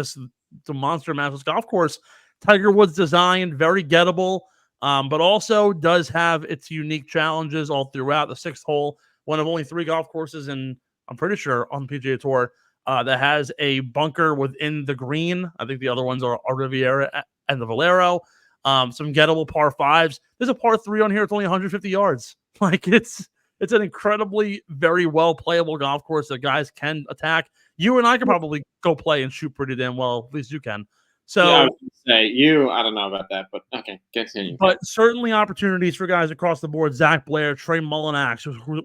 match golf course. Tiger Woods design, very gettable, but also does have its unique challenges all throughout. The sixth hole, one of only 3 golf courses, and I'm pretty sure on the PGA Tour, that has a bunker within the green. I think the other ones are Riviera and the Valero. Some gettable par 5s. There's a par 3 on here. It's only 150 yards. Like, it's an incredibly very well playable golf course that guys can attack. You and I can probably go play and shoot pretty damn well. At least you can. So, yeah, I was gonna say I don't know about that, but okay, continue. but certainly opportunities for guys across the board. Zach Blair, Trey Mullinax,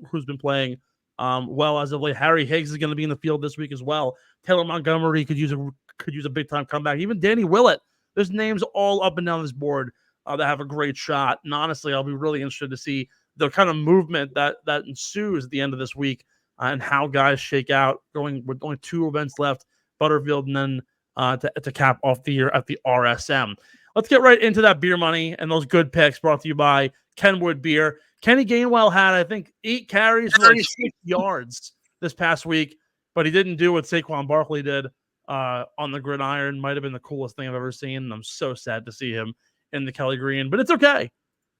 who's been playing well as of late. Harry Higgs is going to be in the field this week as well. Taylor Montgomery could use a big time comeback. Even Danny Willett. There's names all up and down this board that have a great shot. And honestly, I'll be really interested to see the kind of movement that ensues at the end of this week and how guys shake out. Going with only 2 events left, Butterfield and then to cap off the year at the RSM. Let's get right into that beer money and those good picks brought to you by Kenwood Beer. Kenny Gainwell had, I think, 8 carries for like 6 yards this past week, but he didn't do what Saquon Barkley did on the gridiron. Might have been the coolest thing I've ever seen, and I'm so sad to see him in the Kelly Green. But it's okay,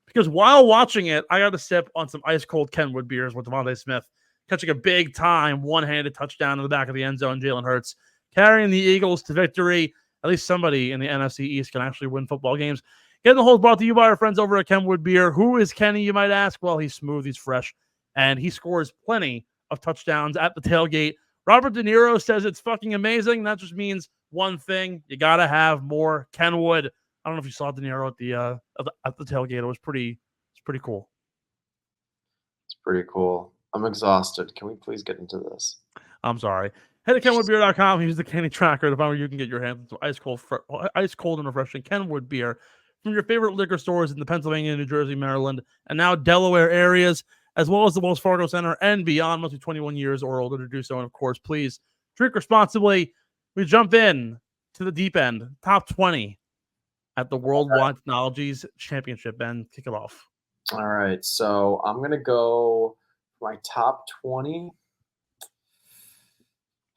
because while watching it, I got to sip on some ice-cold Kenwood beers with Devontae Smith, catching a big-time one-handed touchdown in the back of the end zone, Jalen Hurts, carrying the Eagles to victory. At least somebody in the NFC East can actually win football games. Getting the Holes brought to you by our friends over at Kenwood Beer. Who is Kenny, you might ask? Well, he's smooth, he's fresh, and he scores plenty of touchdowns at the tailgate. Robert De Niro says it's fucking amazing. That just means one thing. You got to have more Kenwood. I don't know if you saw De Niro at the tailgate. It was pretty cool. It's pretty cool. I'm exhausted. Can we please get into this? I'm sorry. Head to KenwoodBeer.com. Use the Kenny Tracker to find where you can get your hands on ice cold and refreshing Kenwood beer from your favorite liquor stores in the Pennsylvania, New Jersey, Maryland, and now Delaware areas, as well as the Wells Fargo Center and beyond. Must be 21 years or older to do so. And of course, please drink responsibly. We jump in to the deep end, top 20 at the Worldwide Technologies Championship. Ben, kick it off. All right, so I'm gonna go my top 20.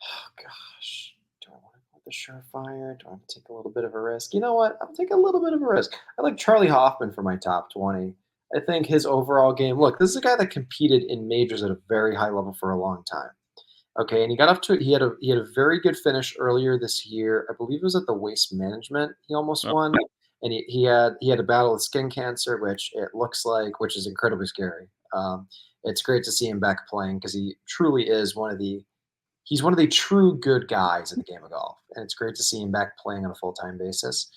Oh gosh, do I want to go with the surefire? Do I want to take a little bit of a risk? You know what? I'll take a little bit of a risk. I like Charlie Hoffman for my top 20. I think his overall game. Look, this is a guy that competed in majors at a very high level for a long time. Okay, and he got up to it. He had a very good finish earlier this year. I believe it was at the Waste Management. He almost won, and he had a battle with skin cancer, which it looks like, which is incredibly scary. It's great to see him back playing because he truly is he's one of the true good guys in the game of golf, and it's great to see him back playing on a full-time basis.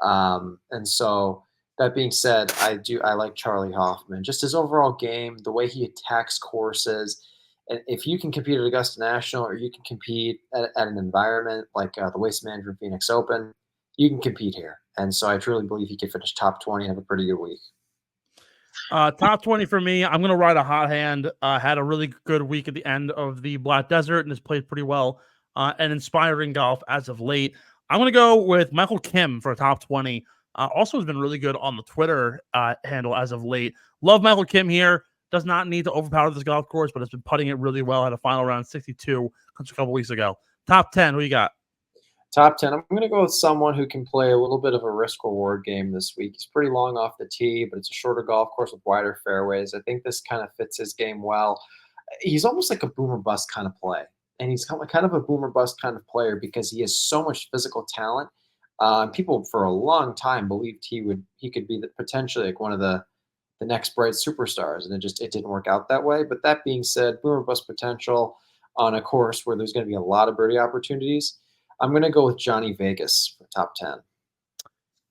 And so that being said, I like Charlie Hoffman, just his overall game, the way he attacks courses. And if you can compete at Augusta National, or you can compete at an environment like the Waste Management Phoenix Open, you can compete here. And so I truly believe he could finish top 20 and have a pretty good week. Top 20 for me. I'm going to ride a hot hand. Had a really good week at the end of the Black Desert and has played pretty well and inspiring golf as of late. I'm going to go with Michael Kim for a top 20. Also has been really good on the Twitter handle as of late. Love Michael Kim here. Does not need to overpower this golf course, but has been putting it really well. Had a final round 62 a couple weeks ago. Top 10, who you got? Top 10, I'm going to go with someone who can play a little bit of a risk-reward game this week. He's pretty long off the tee, but it's a shorter golf course with wider fairways. I think this kind of fits his game well. He's almost like a boomer bust kind of play, and he's kind of a boomer bust kind of player because he has so much physical talent. People for a long time believed he could be potentially like one of the next bright superstars, and it didn't work out that way. But that being said, boomer bust potential on a course where there's going to be a lot of birdie opportunities. I'm going to go with Johnny Vegas for top 10.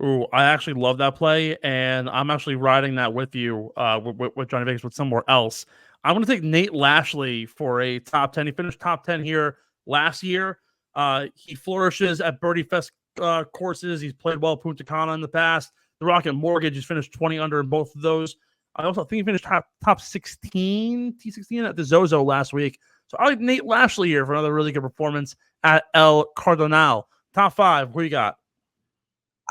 Ooh, I actually love that play, and I'm actually riding that with you with Johnny Vegas with somewhere else. I'm going to take Nate Lashley for a top 10. He finished top 10 here last year. He flourishes at Birdie Fest courses. He's played well Punta Cana in the past. The Rocket Mortgage, he's finished 20 under in both of those. I also think he finished top 16, T16 at the Zozo last week. So I like Nate Lashley here for another really good performance at El Cardinal. Top 5, who you got?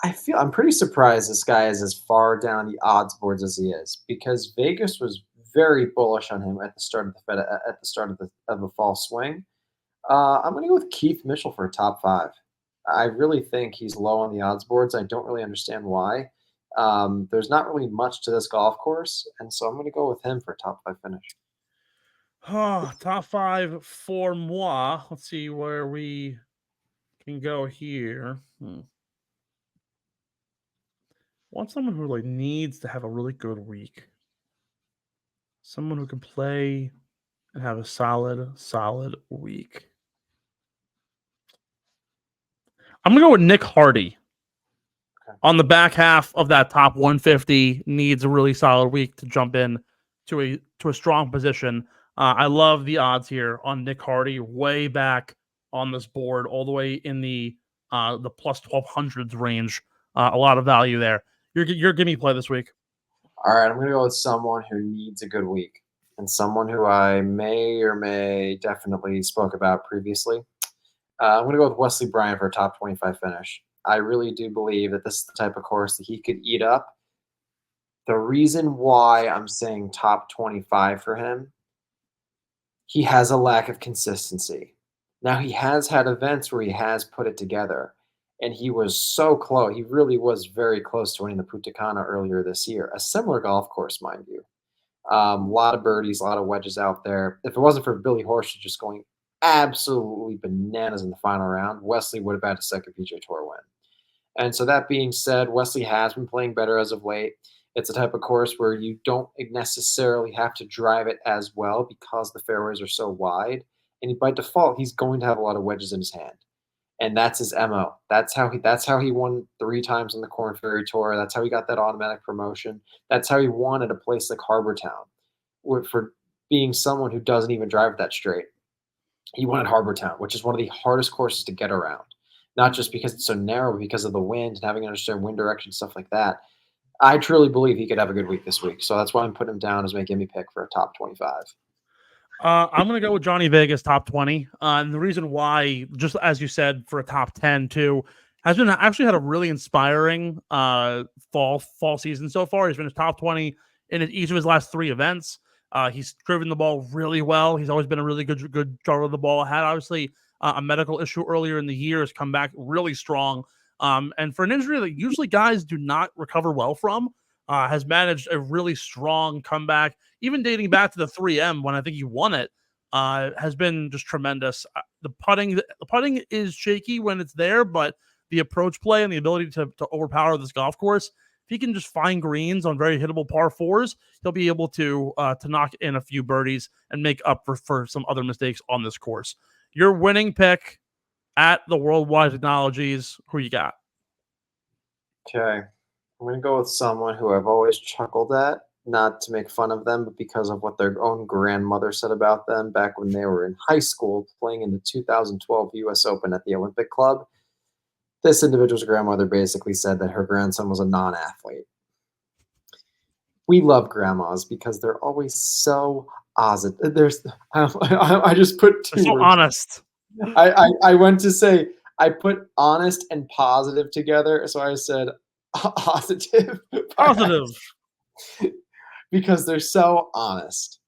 I'm pretty surprised this guy is as far down the odds boards as he is, because Vegas was very bullish on him at the start of the fall swing. I'm going to go with Keith Mitchell for a top 5. I really think he's low on the odds boards. I don't really understand why. There's not really much to this golf course, and so I'm going to go with him for a top 5 finish. Top 5 for moi. Let's see where we can go here. Want someone who needs to have a really good week. Someone who can play and have a solid week. I'm going to go with Nick Hardy on the back half of that top 150, needs a really solid week to jump in to a strong position. I love the odds here on Nick Hardy, way back on this board, all the way in the plus 1200s range. A lot of value there. Your gimme play this week. All right, I'm going to go with someone who needs a good week and someone who I may or may definitely spoke about previously. I'm going to go with Wesley Bryan for a top 25 finish. I really do believe that this is the type of course that he could eat up. The reason why I'm saying top 25 for him, he has a lack of consistency. Now, he has had events where he has put it together, and he was so close. He really was very close to winning the Punta Cana earlier this year, a similar golf course, mind you. A lot of birdies, a lot of wedges out there. If it wasn't for Billy Horschel just going absolutely bananas in the final round, Wesley would have had a second PGA Tour win. And so that being said, Wesley has been playing better as of late. It's a type of course where you don't necessarily have to drive it as well because the fairways are so wide. And by default, he's going to have a lot of wedges in his hand. And that's his MO. That's how he won 3 times on the Korn Ferry Tour. That's how he got that automatic promotion. That's how he won at a place like Harbour Town, for being someone who doesn't even drive that straight. He won at Harbour Town, which is one of the hardest courses to get around. Not just because it's so narrow, but because of the wind and having to understand wind direction, stuff like that. I truly believe he could have a good week this week. So that's why I'm putting him down as my gimme pick for a top 25. I'm going to go with Johnny Vegas top 20. And the reason why, just as you said, for a top 10 too, has been actually had a really inspiring fall season so far. He's been his top 20 in each of his last 3 events. He's driven the ball really well. He's always been a really good driver of the ball. Had obviously a medical issue earlier in the year, has come back really strong. And for an injury that usually guys do not recover well from, has managed a really strong comeback, even dating back to the 3M when I think he won it, has been just tremendous. The putting is shaky when it's there, but the approach play and the ability to overpower this golf course, if he can just find greens on very hittable par 4s, he'll be able to knock in a few birdies and make up for some other mistakes on this course. Your winning pick at the Worldwide Technologies, who you got? Okay. I'm going to go with someone who I've always chuckled at, not to make fun of them, but because of what their own grandmother said about them back when they were in high school playing in the 2012 U.S. Open at the Olympic Club. This individual's grandmother basically said that her grandson was a non-athlete. We love grandmas because they're always so positive. I just put 2 so words. Honest. I went to say, I put honest and positive together, so I said positive. Positive. Because they're so honest.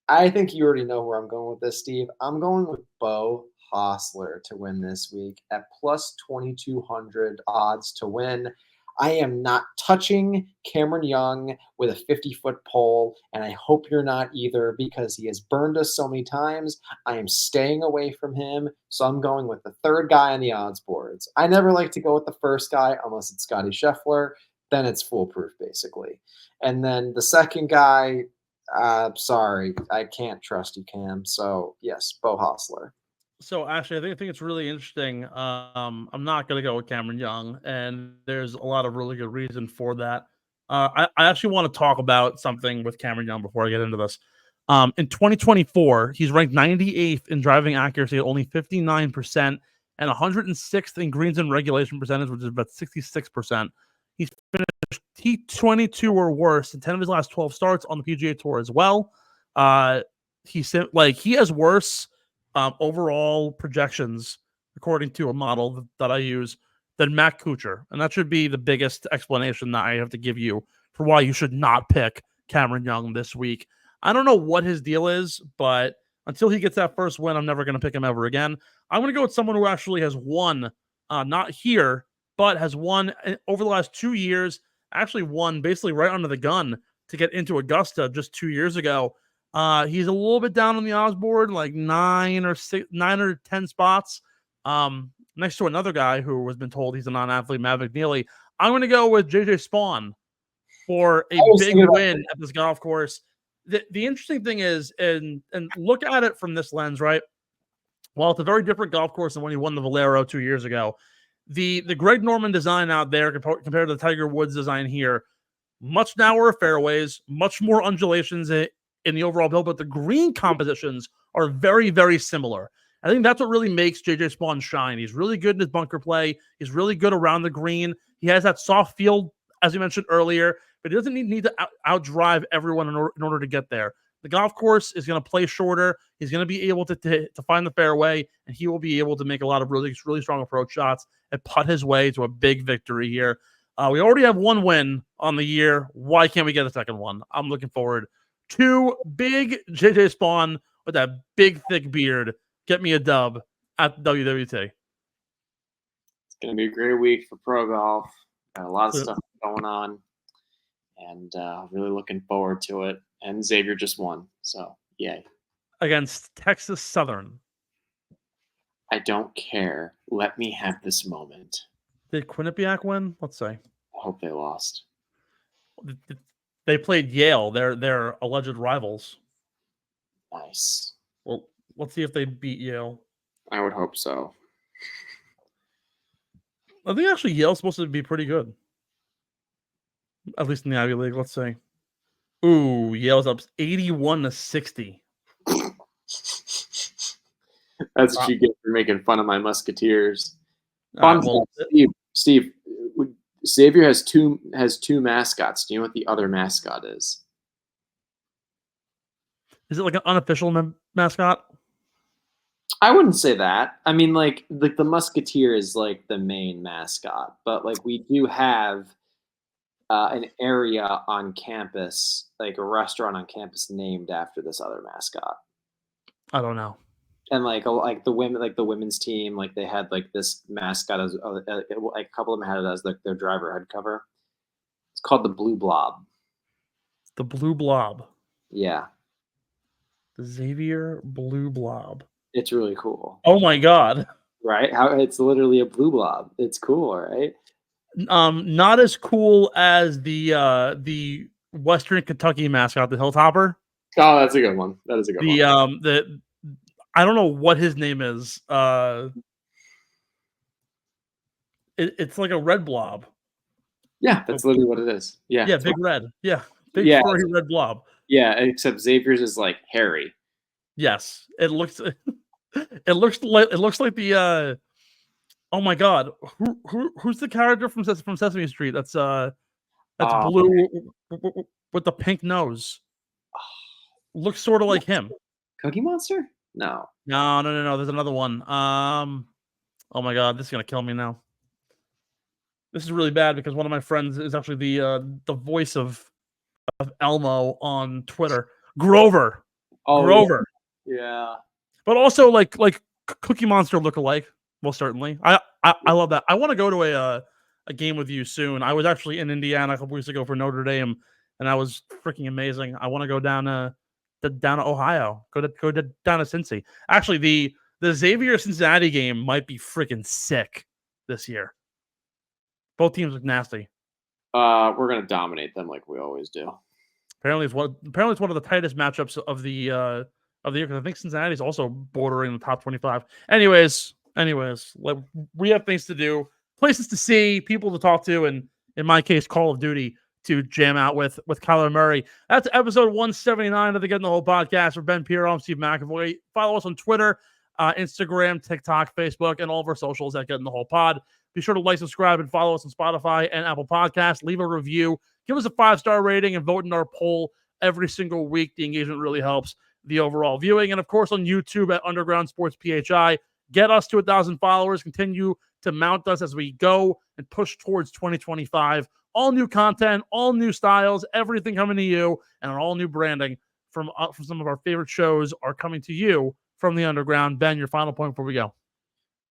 I think you already know where I'm going with this, Steve. I'm going with Beau Hossler to win this week at plus 2,200 odds to win. I am not touching Cameron Young with a 50-foot pole, and I hope you're not either because he has burned us so many times. I am staying away from him, so I'm going with the 3rd guy on the odds boards. I never like to go with the 1st guy unless it's Scotty Scheffler. Then it's foolproof, basically. And then the 2nd guy, sorry, I can't trust you, Cam. So, yes, Beau Hossler. So actually, I think it's really interesting. I'm not going to go with Cameron Young, and there's a lot of really good reason for that. I actually want to talk about something with Cameron Young before I get into this. In 2024, he's ranked 98th in driving accuracy at only 59% and 106th in greens and regulation percentage, which is about 66%. He's finished T22 or worse in 10 of his last 12 starts on the PGA Tour as well. He has worse overall projections, according to a model that I use, than Matt Kuchar. And that should be the biggest explanation that I have to give you for why you should not pick Cameron Young this week. I don't know what his deal is, but until he gets that first win, I'm never going to pick him ever again. I'm going to go with someone who actually has won, not here, but has won over the last 2 years, actually won basically right under the gun to get into Augusta just 2 years ago. He's a little bit down on the odds board, like 9 or 10 spots, next to another guy who has been told he's a non-athlete, Maverick Neely. I'm going to go with JJ Spawn for a big win at this golf course. The interesting thing is, and look at it from this lens, right? Well, it's a very different golf course than when he won the Valero 2 years ago. the Greg Norman design out there compared to the Tiger Woods design here, much narrower fairways, much more undulations in the overall build, but the green compositions are very, very similar. I think that's what really makes JJ Spawn shine. He's really good in his bunker play. He's really good around the green. He has that soft field, as you mentioned earlier, but he doesn't need to outdrive everyone in order to get there. The golf course is going to play shorter. He's going to be able to find the fairway, and he will be able to make a lot of really, really strong approach shots and putt his way to a big victory here. We already have one win on the year. Why can't we get a second one? I'm looking forward to big JJ Spawn with that big, thick beard. Get me a dub at WWT. It's going to be a great week for pro golf. Got a lot of stuff going on, and really looking forward to it. And Xavier just won, so yay. Against Texas Southern. I don't care. Let me have this moment. Did Quinnipiac win? Let's see. I hope they lost. They played Yale. They're alleged rivals. Nice. Well, let's see if they beat Yale. I would hope so. I think actually Yale's supposed to be pretty good. At least in the Ivy League. Let's see. Ooh, Yale's up 81-60. That's what you get for making fun of my Musketeers. Steve, Xavier has two mascots. Do you know what the other mascot is? Is it like an unofficial mascot? I wouldn't say that. I mean, like the Musketeer is like the main mascot, but like we do have an area on campus, like a restaurant on campus named after this other mascot. I don't know. And like the women's team, like they had like this mascot as like a couple of them had it as like their driver head cover. It's called the Blue Blob. The Blue Blob. Yeah. The Xavier Blue Blob. It's really cool. Oh my god. Right? How it's literally a blue blob. It's cool, right? Not as cool as the Western Kentucky mascot, the Hilltopper. Oh, that's a good one. That is a good one. I don't know what his name is. It's like a red blob. Yeah, that's literally what it is. Yeah. Yeah, big red. Yeah. Big furry red blob. Yeah, except Xavier's is like hairy. Yes. It looks like the oh my god. Who's the character from Sesame Street? That's blue with the pink nose. Looks sort of like him. Cookie Monster? No. No. There's another one. Oh my god, this is gonna kill me now. This is really bad because one of my friends is actually the voice of Elmo on Twitter. Grover. Oh, Grover. Yeah. But also like Cookie Monster lookalike. Most certainly. I love that. I want to go to a game with you soon. I was actually in Indiana a couple weeks ago for Notre Dame, and that was freaking amazing. I want to go down to Ohio. Go down to Cincy. Actually, the Xavier Cincinnati game might be freaking sick this year. Both teams look nasty. We're gonna dominate them like we always do. Apparently, it's one of the tightest matchups of the year because I think Cincinnati is also bordering the top 25. Anyways, we have things to do, places to see, people to talk to, and in my case, Call of Duty to jam out with Kyler Murray. That's episode 179 of the Getting the Whole podcast. For Ben Pirro, I'm Steve McAvoy. Follow us on Twitter, Instagram, TikTok, Facebook, and all of our socials at Getting the Whole Pod. Be sure to like, subscribe, and follow us on Spotify and Apple Podcasts. Leave a review. Give us a 5-star rating and vote in our poll every single week. The engagement really helps the overall viewing. And, of course, on YouTube at Underground Sports PHI. Get us to 1,000 followers. Continue to mount us as we go and push towards 2025. All new content, all new styles, everything coming to you, and our all new branding from some of our favorite shows are coming to you from the Underground. Ben, your final point before we go.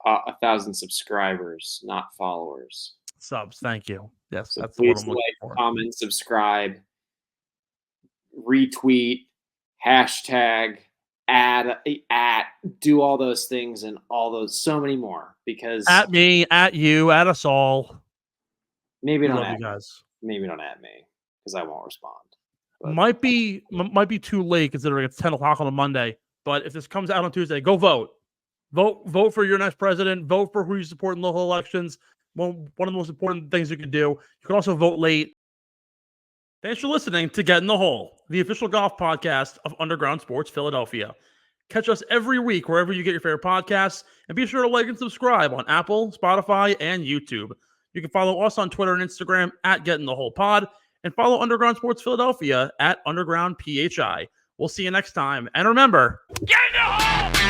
1,000 subscribers, not followers. Subs, thank you. Yes, so that's please what I'm looking for. Comment, subscribe, retweet, hashtag, add, do all those things and all those, so many more. Because at me, at you, at us all. Maybe don't add you guys. Maybe don't add me because I won't respond. But might be too late considering it's 10 o'clock on a Monday. But if this comes out on Tuesday, go vote. Vote for your next president. Vote for who you support in local elections. One of the most important things you can do. You can also vote late. Thanks for listening to Get in the Hole, the official golf podcast of Underground Sports Philadelphia. Catch us every week wherever you get your favorite podcasts, and be sure to like and subscribe on Apple, Spotify, and YouTube. You can follow us on Twitter and Instagram at Get in the Hole Pod, and follow Underground Sports Philadelphia at Underground PHI. We'll see you next time, and remember, get in the hole!